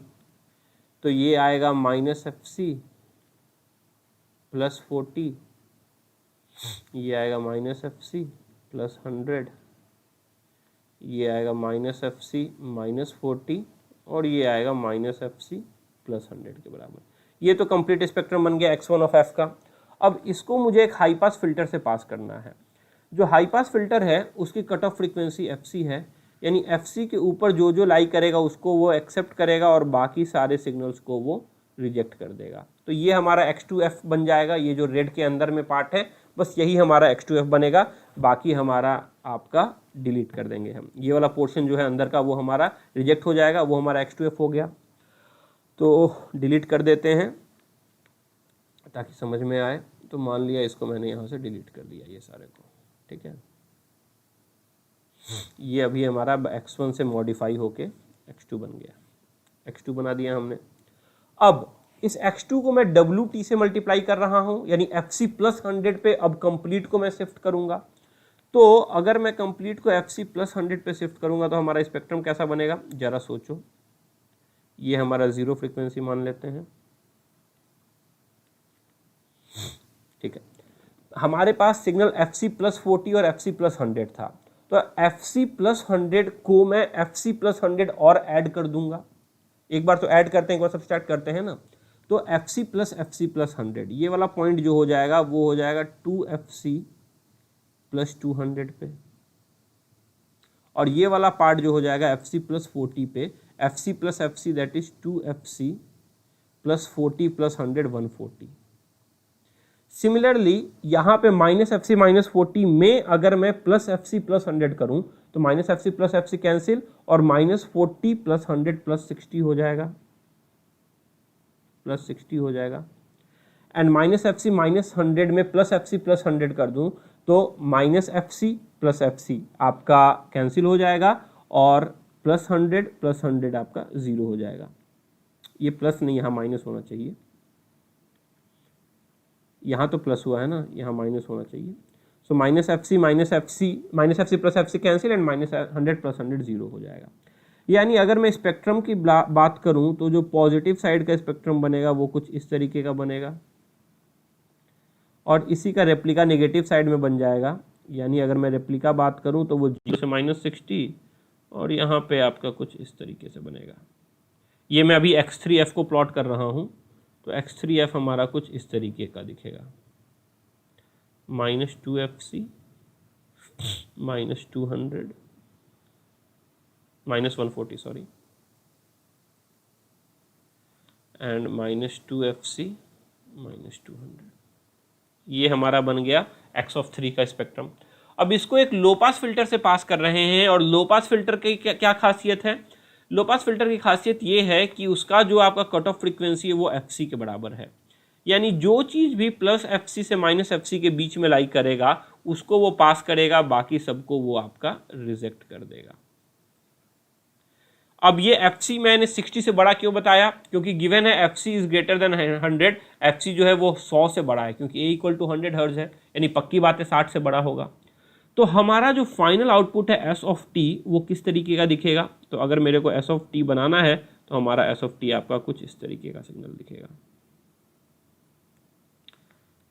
तो ये आएगा -FC +40, ये आएगा -FC +100, ये आएगा -FC -40, और ये आएगा -FC +100 के बराबर। ये तो कंप्लीट स्पेक्ट्रम बन गया x1 ऑफ f का। अब इसको मुझे एक हाई पास फिल्टर से पास करना है। जो हाई पास फिल्टर है उसकी कट ऑफ फ्रीक्वेंसी FC है, यानी FC के ऊपर जो जो लाई करेगा उसको वो एक्सेप्ट करेगा और बाकी सारे सिग्नल्स को वो रिजेक्ट कर देगा। तो ये हमारा X2F बन जाएगा। ये जो रेड के अंदर में पार्ट है बस यही हमारा X2F बनेगा, बाकी हमारा आपका डिलीट कर देंगे हम। ये वाला पोर्शन जो है अंदर का वो हमारा रिजेक्ट हो जाएगा, वो हमारा X2F हो गया। तो डिलीट कर देते हैं ताकि समझ में आए। तो मान लिया इसको मैंने यहाँ से डिलीट कर दिया ये सारे को। ठीक है, ये अभी हमारा x1 से मॉडिफाई होके x2 बन गया, x2 बना दिया हमने। अब इस x2 को मैं WT से मल्टीप्लाई कर रहा हूँ, यानी FC+100 पे अब कंप्लीट को मैं शिफ्ट करूँगा। तो अगर मैं कंप्लीट को FC+100 पे शिफ्ट करूँगा तो हमारा स्पेक्ट्रम कैसा बनेगा, ज़रा सोचो। ये हमारा 0 फ्रीक्वेंसी मान लेते हैं। ठीक है, हमारे पास सिग्नल FC+40 और FC+100 था, तो FC+100 को मैं FC+100 और ऐड कर दूंगा। एक बार तो ऐड करते हैं, एक बार सब्सट्रैक्ट करते हैं ना। तो FC + FC+100 ये वाला पॉइंट जो हो जाएगा वो हो जाएगा 2FC + 200 पे, और ये वाला पार्ट जो हो जाएगा FC+40 पे, FC + FC that is 2FC + 40 + 100 140। Similarly यहाँ पे -FC -40 में अगर मैं +FC +100 करूँ तो -FC +FC कैंसिल, और -40 + 100 + 60 हो जाएगा, +60 हो जाएगा। एंड -FC -100 में +FC +100 कर दूँ तो -FC + FC आपका कैंसिल हो जाएगा, और +100 + 100 आपका 0 हो जाएगा। ये प्लस नहीं, यहाँ माइनस होना चाहिए। यहाँ तो प्लस हुआ है ना, यहाँ माइनस होना चाहिए। सो -FC + FC कैंसिल, एंड -100 + 100 0 हो जाएगा। यानी अगर मैं स्पेक्ट्रम की बात करूँ तो जो पॉजिटिव साइड का स्पेक्ट्रम बनेगा वो कुछ इस तरीके का बनेगा, और इसी का रेप्लिका नेगेटिव साइड में बन जाएगा। यानी अगर मैं रेप्लिका बात करूँ तो वो 0 से -60, और यहाँ पे आपका कुछ इस तरीके से बनेगा। ये मैं अभी X3F को प्लॉट कर रहा हूँ, तो x3f हमारा कुछ इस तरीके का दिखेगा, -2fc -200 -140 सॉरी एंड -2fc -200। ये हमारा बन गया x3 का स्पेक्ट्रम। अब इसको एक लो पास फिल्टर से पास कर रहे हैं, और लो पास फिल्टर की क्या खासियत है? लो पास फिल्टर की खासियत ये है कि उसका जो आपका कट ऑफ फ्रीक्वेंसी है वो fc के बराबर है, यानी जो चीज़ भी +fc से -fc के बीच में लाई करेगा उसको वो पास करेगा, बाकी सबको वो आपका रिजेक्ट कर देगा। अब ये fc मैंने 60 से बड़ा क्यों बताया? क्योंकि गिवन है fc is greater than 100, fc जो है वो 100 से बड़ा है, क्योंकि a = 100 हर्ट्ज है, यानी पक्की बात है 60 से बड़ा होगा। तो हमारा जो फाइनल आउटपुट है s ऑफ t वो किस तरीके का दिखेगा? तो अगर मेरे को s ऑफ t बनाना है तो हमारा s ऑफ t आपका कुछ इस तरीके का सिग्नल दिखेगा।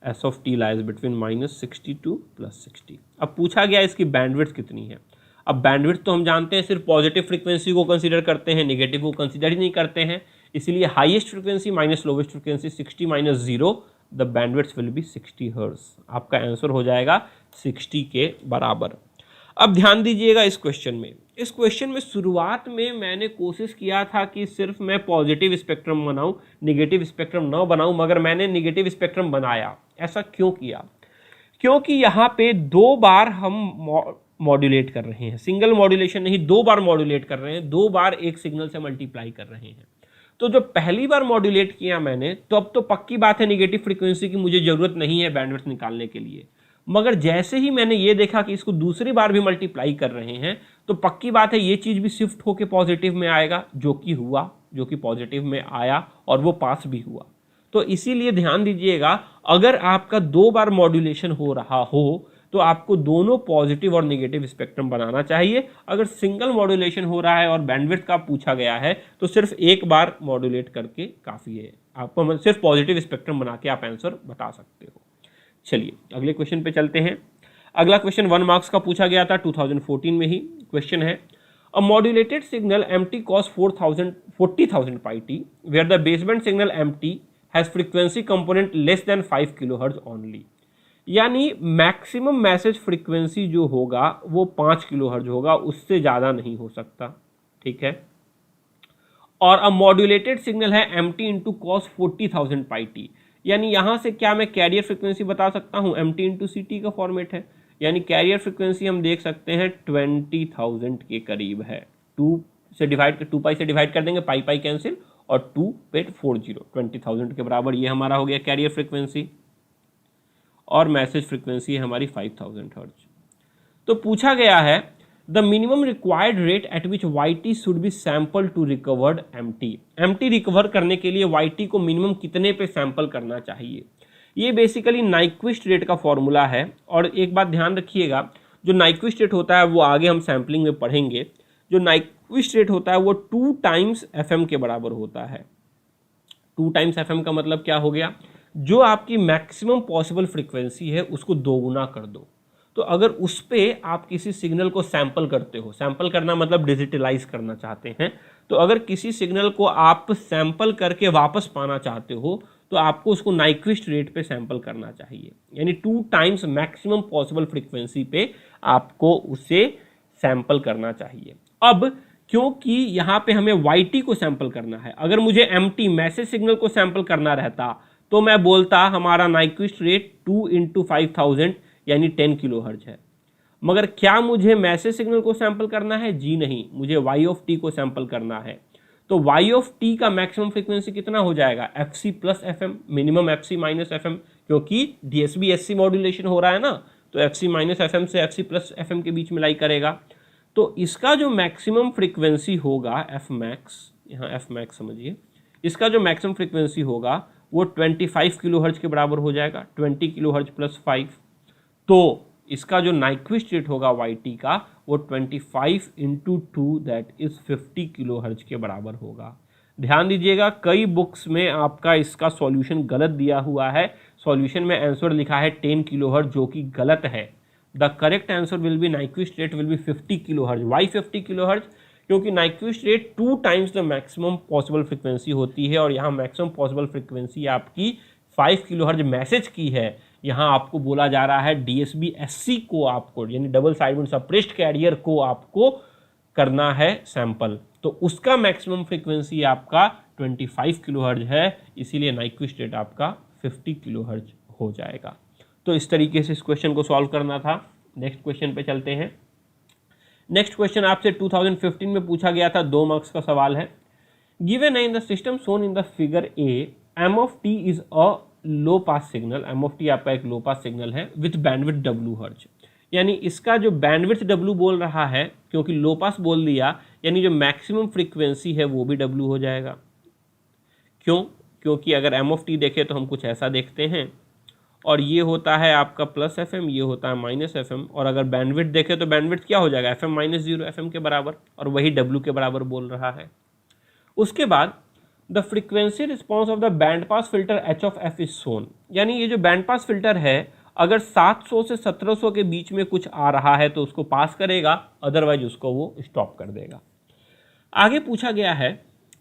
s of t lies between -62 + 60। अब पूछा गया इसकी बैंडविड्थ कितनी है। अब बैंडविड्थ तो हम जानते हैं सिर्फ पॉजिटिव फ्रीक्वेंसी को कंसीडर करते हैं, नेगेटिव को कंसीडर ही नहीं करते हैं, इसलिए highest frequency minus lowest frequency 60 - 0, the bandwidth will be 60 hertz. आपका आंसर हो जाएगा 60 के बराबर। अब ध्यान दीजिएगा इस क्वेश्चन में, इस क्वेश्चन में शुरुआत में मैंने कोशिश किया था कि सिर्फ मैं पॉजिटिव स्पेक्ट्रम बनाऊं, नेगेटिव स्पेक्ट्रम ना बनाऊं, मगर मैंने नेगेटिव स्पेक्ट्रम बनाया। ऐसा क्यों किया? क्योंकि यहाँ पे 2 बार हम मॉड्यूलेट कर रहे हैं, सिंगल मॉड्यूलेशन नहीं, 2 बार मॉड्यूलेट कर रहे हैं, 2 बार एक सिग्नल से मल्टीप्लाई कर रहे हैं। तो जब पहली बार मॉड्यूलेट किया मैंने, तो अब तो पक्की बात है नेगेटिव फ्रीक्वेंसी की मुझे जरूरत नहीं है बैंडविड्थ निकालने के लिए, मगर जैसे ही मैंने ये देखा कि इसको दूसरी बार भी मल्टीप्लाई कर रहे हैं, तो पक्की बात है ये चीज़ भी शिफ्ट होकर पॉजिटिव में आएगा, जो कि हुआ, जो कि पॉजिटिव में आया और वो पास भी हुआ। तो इसीलिए ध्यान दीजिएगा, अगर आपका 2 बार मॉड्यूलेशन हो रहा हो तो आपको दोनों पॉजिटिव और नेगेटिव स्पेक्ट्रम बनाना चाहिए। अगर सिंगल मॉड्यूलेशन हो रहा है और बैंडविड्थ का पूछा गया है तो सिर्फ एक बार मॉड्यूलेट करके काफ़ी है, आपको सिर्फ पॉजिटिव स्पेक्ट्रम बना के आप आंसर बता सकते हो। चलिए अगले क्वेश्चन पे चलते हैं। अगला क्वेश्चन 1 मार्क्स का पूछा गया था 2014 में ही। क्वेश्चन है, a modulated signal mt cos 40,000 πt where the baseband signal mt has frequency component less than 5 kilohertz only, यानी मैक्सिमम मैसेज फ्रीक्वेंसी जो होगा वो 5 किलोहर्ट्ज होगा, उससे ज़्यादा नहीं हो सकता, ठीक है। और अ मॉड्यूलेटेड सिग्नल है mt इंटू कॉस 40,000 πt, यानी यहाँ से क्या मैं कैरियर फ्रीक्वेंसी बता सकता हूँ, mt इंटू सी टी का फॉर्मेट है, यानी कैरियर फ्रीक्वेंसी हम देख सकते हैं 20,000 के करीब है। 2 पाई से डिवाइड कर देंगे, पाई कैंसिल, और 2 पे 40, 20,000 के बराबर ये हमारा हो गया कैरियर फ्रीक्वेंसी, और मैसेज फ्रीक्वेंसी है हमारी 5,000 हर्ट्ज। तो पूछा गया है the minimum required rate at which yt should be sample to recovered mt recover करने के लिए yt को मिनिमम कितने पे सैंपल करना चाहिए। ये बेसिकली नाइक्विस्ट रेट का फॉर्मूला है, और एक बात ध्यान रखिएगा, जो नाइक्विस्ट रेट होता है वो आगे हम सैम्पलिंग में पढ़ेंगे। जो नाइक्विस्ट रेट होता है वो 2 टाइम्स FM के बराबर होता है। 2 टाइम्स FM का मतलब क्या हो गया, जो आपकी मैक्सिमम पॉसिबल फ्रीक्वेंसी है उसको 2 गुना कर दो। तो अगर उस पर आप किसी सिग्नल को सैंपल करते हो, सैंपल करना मतलब डिजिटलाइज करना चाहते हैं, तो अगर किसी सिग्नल को आप सैंपल करके वापस पाना चाहते हो तो आपको उसको नाइक्विस्ट रेट पे सैंपल करना चाहिए, यानी 2 टाइम्स मैक्सिमम पॉसिबल फ्रीक्वेंसी पे आपको उसे सैंपल करना चाहिए। अब क्योंकि यहाँ पे हमें yt को सैंपल करना है, अगर मुझे mt मैसेज सिग्नल को सैंपल करना रहता तो मैं बोलता हमारा नाइक्विस्ट रेट 2 इंटू 5,000 यानी 10 किलोहर्ट्ज है, मगर क्या मुझे मैसेज सिग्नल को सैंपल करना है? जी नहीं, मुझे y ऑफ t को सैंपल करना है। तो y ऑफ t का मैक्सिमम फ्रीक्वेंसी कितना हो जाएगा, fc plus fm, minimum fc minus fm, क्योंकि DSB SC मॉड्यूलेशन हो रहा है ना, तो fc माइनस fm से fc प्लस fm के बीच में लाई करेगा। तो इसका जो मैक्सिमम फ्रीक्वेंसी होगा f max, यहाँ f max समझिए, इसका जो मैक्सिमम फ्रीक्वेंसी होगा वो 25 किलोहर्ट्ज के बराबर हो जाएगा, 20 किलोहर्ट्ज प्लस 5। तो इसका जो नाइक्विस्ट रेट होगा yt का वो 25 इंटू 2 दैट इज 50 किलोहर्ट्ज के बराबर होगा। ध्यान दीजिएगा, कई बुक्स में आपका इसका सॉल्यूशन गलत दिया हुआ है। सॉल्यूशन में आंसर लिखा है 10 किलोहर्ट्ज, जो कि गलत है। The correct answer will be Nyquist rate will be 50 kilohertz. Why 50 kilohertz? क्योंकि Nyquist rate 2 times the maximum possible frequency होती है और यहाँ मैक्सिमम पॉसिबल फ्रीक्वेंसी आपकी 5 किलोहर्ट्ज मैसेज की है। यहाँ आपको बोला जा रहा है DSB-SC को आपको, यानी डबल साइडबैंड सप्रेस्ड कैरियर को आपको करना है सैंपल, तो उसका मैक्सिमम फ्रीक्वेंसी आपका 25 किलोहर्ट्ज है, इसीलिए नाइक्विस्ट रेट आपका 50 किलोहर्ट्ज हो जाएगा। तो इस तरीके से इस क्वेश्चन को सॉल्व करना था। नेक्स्ट क्वेश्चन पे चलते हैं। नेक्स्ट क्वेश्चन आपसे 2015 में पूछा गया था, 2 मार्क्स का सवाल है। गिवन है in the system shown in the figure A, M of T is a low pass signal. M of T आपका एक लो पास सिग्नल है विथ बैंडविड्थ W हर्ट्ज, यानी इसका जो बैंडविड्थ W बोल रहा है, क्योंकि लो पास बोल दिया यानी जो मैक्सिमम फ्रीक्वेंसी है वो भी W हो जाएगा। क्यों? क्योंकि अगर एम ऑफ टी देखें तो हम कुछ ऐसा देखते हैं, और ये होता है आपका प्लस FM, ये होता है माइनस FM, और अगर बैंडविड्थ देखें तो बैंडविड्थ क्या हो जाएगा, FM माइनस 0 FM के बराबर, और वही W के बराबर बोल रहा है। उसके बाद the frequency response of the band pass filter H of F is shown, यानी ये जो बैंड पास फिल्टर है अगर 700 से 1700 के बीच में कुछ आ रहा है तो उसको पास करेगा, अदरवाइज उसको वो स्टॉप कर देगा। आगे पूछा गया है,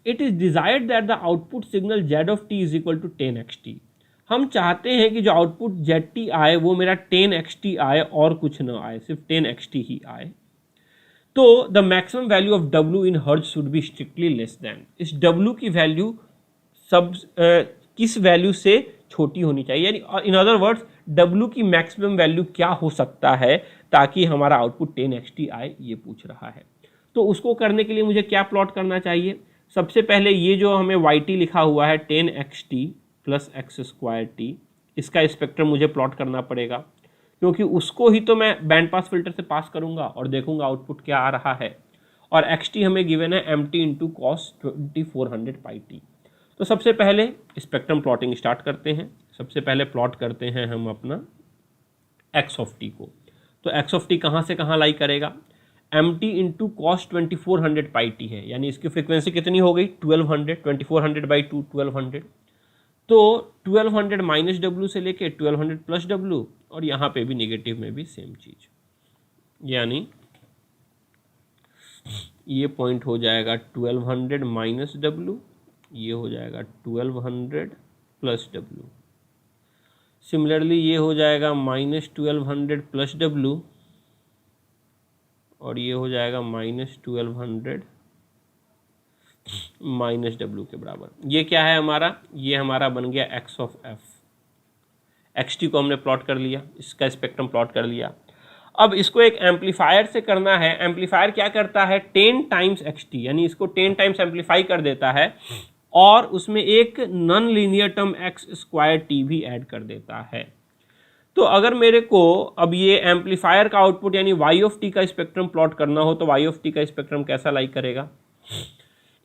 it is desired that the output signal Z of T is equal to 10xt। हम चाहते हैं कि जो आउटपुट ZT आए वो मेरा 10xt आए और कुछ ना आए, सिर्फ 10xt ही आए। तो the maximum value of W in hertz should be strictly less than, इस W की वैल्यू किस वैल्यू से छोटी होनी चाहिए, यानी इन अदर वर्ड्स W की मैक्सिमम वैल्यू क्या हो सकता है ताकि हमारा आउटपुट 10xt आए, ये पूछ रहा है। तो उसको करने के लिए मुझे क्या प्लॉट करना चाहिए? सबसे पहले ये जो हमें YT लिखा हुआ है 10xt प्लस x²t, इसका स्पेक्ट्रम मुझे प्लॉट करना पड़ेगा, क्योंकि उसको ही तो मैं बैंड पास फिल्टर से पास करूंगा और देखूंगा आउटपुट क्या आ रहा है। और xt हमें गिवन है mt इंटू कॉस 2400 πt। तो सबसे पहले स्पेक्ट्रम प्लॉटिंग स्टार्ट करते हैं। सबसे पहले प्लॉट करते हैं हम अपना x ऑफ t को। तो x ऑफ t कहाँ से कहाँ लाई करेगा, mt इंटू कॉस 2400 πt है, यानी इसकी फ्रीक्वेंसी कितनी हो गई 1200, 2400 बाई 2 1200, तो 1200 माइनस W से लेके 1200 प्लस W, और यहाँ पे भी निगेटिव में भी सेम चीज, यानी ये पॉइंट हो जाएगा 1200 माइनस W, ये हो जाएगा 1200 प्लस W। सिमिलरली ये हो जाएगा माइनस 1200 प्लस W, और ये हो जाएगा माइनस 1200 माइनस W के बराबर। ये क्या है हमारा, ये हमारा बन गया x ऑफ f। xt को हमने प्लॉट कर लिया, इसका स्पेक्ट्रम प्लॉट कर लिया। अब इसको एक एम्पलीफायर से करना है। एम्पलीफायर क्या करता है 10 टाइम्स xt, यानी इसको 10 टाइम्स एम्पलीफाई कर देता है और उसमें एक नॉन लीनियर टर्म x²t भी ऐड कर देता है। तो अगर मेरे को अब ये एम्पलीफायर का आउटपुट यानी y ऑफ t का स्पेक्ट्रम प्लॉट करना हो तो y ऑफ t का स्पेक्ट्रम कैसा लाई करेगा?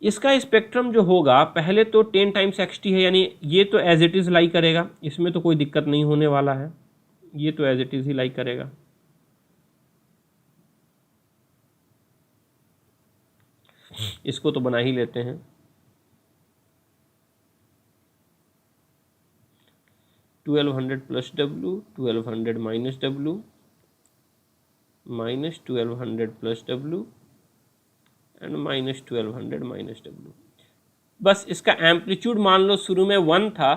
इसका स्पेक्ट्रम जो होगा पहले तो 10 टाइम्स xt है, यानी ये तो एज इट इज लाई करेगा, इसमें तो कोई दिक्कत नहीं होने वाला है, ये तो एज इट इज ही लाई करेगा। इसको तो बना ही लेते हैं। $1200 plus W, 1200 minus W, minus 1200 plus W and minus 1200 minus W। बस इसका एम्पलीट्यूड मान लो शुरू में 1 था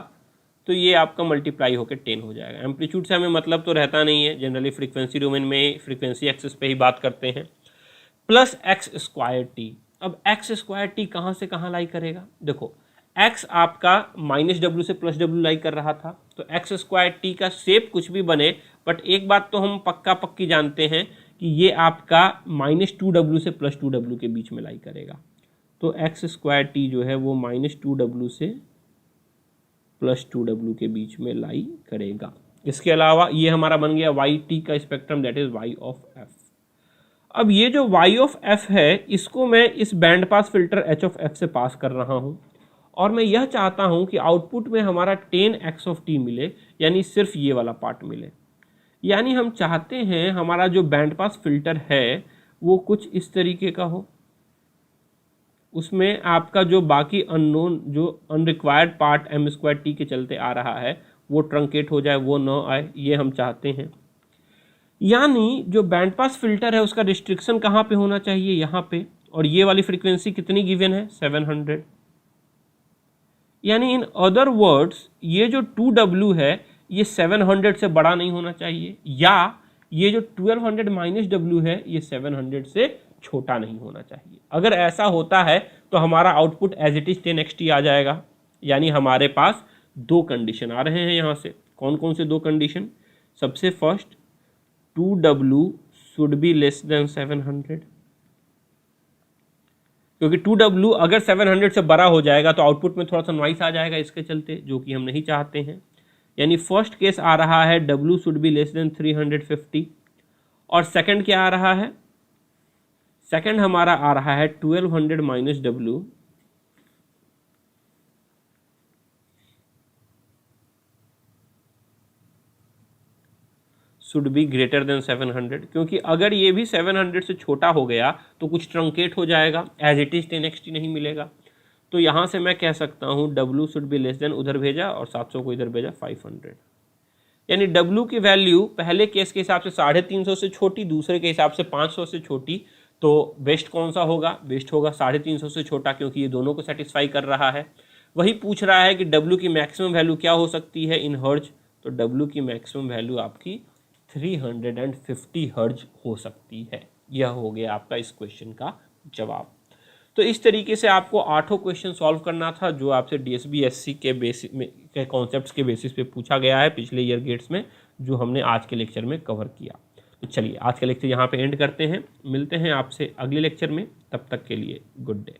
तो ये आपका मल्टीप्लाई होकर 10 हो जाएगा। एम्पलीट्यूड से हमें मतलब तो रहता नहीं है, जनरली फ्रीक्वेंसी डोमेन में फ्रीक्वेंसी एक्सिस पे ही बात करते हैं। प्लस x²t, अब x²t कहाँ से कहाँ लाई करेगा? देखो x आपका माइनस W से प्लस W लाई कर रहा था, तो x² का शेप कुछ भी बने, बट एक बात तो हम पक्का पक्की जानते हैं कि ये आपका माइनस 2W से प्लस 2W के बीच में लाई करेगा। तो x² जो है वो माइनस 2W से प्लस 2W के बीच में लाई करेगा। इसके अलावा ये हमारा बन गया YT का spectrum, that is y of f। अब ये जो y ऑफ f है इसको मैं इस band pass filter h of f से पास कर रहा हूँ, और मैं यह चाहता हूँ कि आउटपुट में हमारा 10x ऑफ t मिले, यानी सिर्फ ये वाला पार्ट मिले। यानी हम चाहते हैं हमारा जो बैंड पास फिल्टर है वो कुछ इस तरीके का हो, उसमें आपका जो बाकी अननोन जो अनरिक्वायर्ड पार्ट m² के चलते आ रहा है वो ट्रंकेट हो जाए, वो न आए, ये हम चाहते हैं। यानी जो बैंड पास फिल्टर है उसका रिस्ट्रिक्शन कहाँ पे होना चाहिए, यहाँ पे, और ये वाली फ्रीक्वेंसी कितनी गिवन है 700। यानी इन अदर वर्ड्स ये जो 2W है ये 700 से बड़ा नहीं होना चाहिए, या ये जो 1200 माइनस W है ये 700 से छोटा नहीं होना चाहिए। अगर ऐसा होता है तो हमारा output as it is 10xt आ जाएगा। यानी हमारे पास दो कंडीशन आ रहे हैं यहाँ से। कौन कौन से दो कंडीशन? सबसे first 2W should be less than 700, क्योंकि 2W अगर 700 से बड़ा हो जाएगा तो आउटपुट में थोड़ा सा नॉइस आ जाएगा इसके चलते, जो कि हम नहीं चाहते हैं। यानी फर्स्ट केस आ रहा है W should be less than 350, और सेकंड क्या आ रहा है? सेकंड हमारा आ रहा है 1200 minus W should be greater than 700, क्योंकि अगर ये भी 700 से छोटा हो गया तो कुछ ट्रंकेट हो जाएगा, एज इट इज 10xt नहीं मिलेगा। तो यहाँ से मैं कह सकता हूँ W should be less than, उधर भेजा और 700 को इधर भेजा 500। यानी W की वैल्यू पहले केस के हिसाब से 350 से छोटी, दूसरे के हिसाब से 500 से छोटी, तो बेस्ट कौन सा होगा? बेस्ट होगा 350 से छोटा, क्योंकि ये दोनों को सेटिस्फाई कर रहा है। वही पूछ रहा है कि W की मैक्सिमम वैल्यू क्या हो सकती है इन हर्ज, तो W की मैक्सिमम वैल्यू आपकी 350 हर्ज हो सकती है। यह हो गया आपका इस क्वेश्चन का जवाब। तो इस तरीके से आपको 8 क्वेश्चन सॉल्व करना था, जो आपसे DSB SC के बेसिस में के कॉन्सेप्ट्स के बेसिस पे पूछा गया है पिछले ईयर गेट्स में, जो हमने आज के लेक्चर में कवर किया। तो चलिए आज का लेक्चर यहाँ पे एंड करते हैं, मिलते हैं आपसे अगले लेक्चर में, तब तक के लिए गुड डे।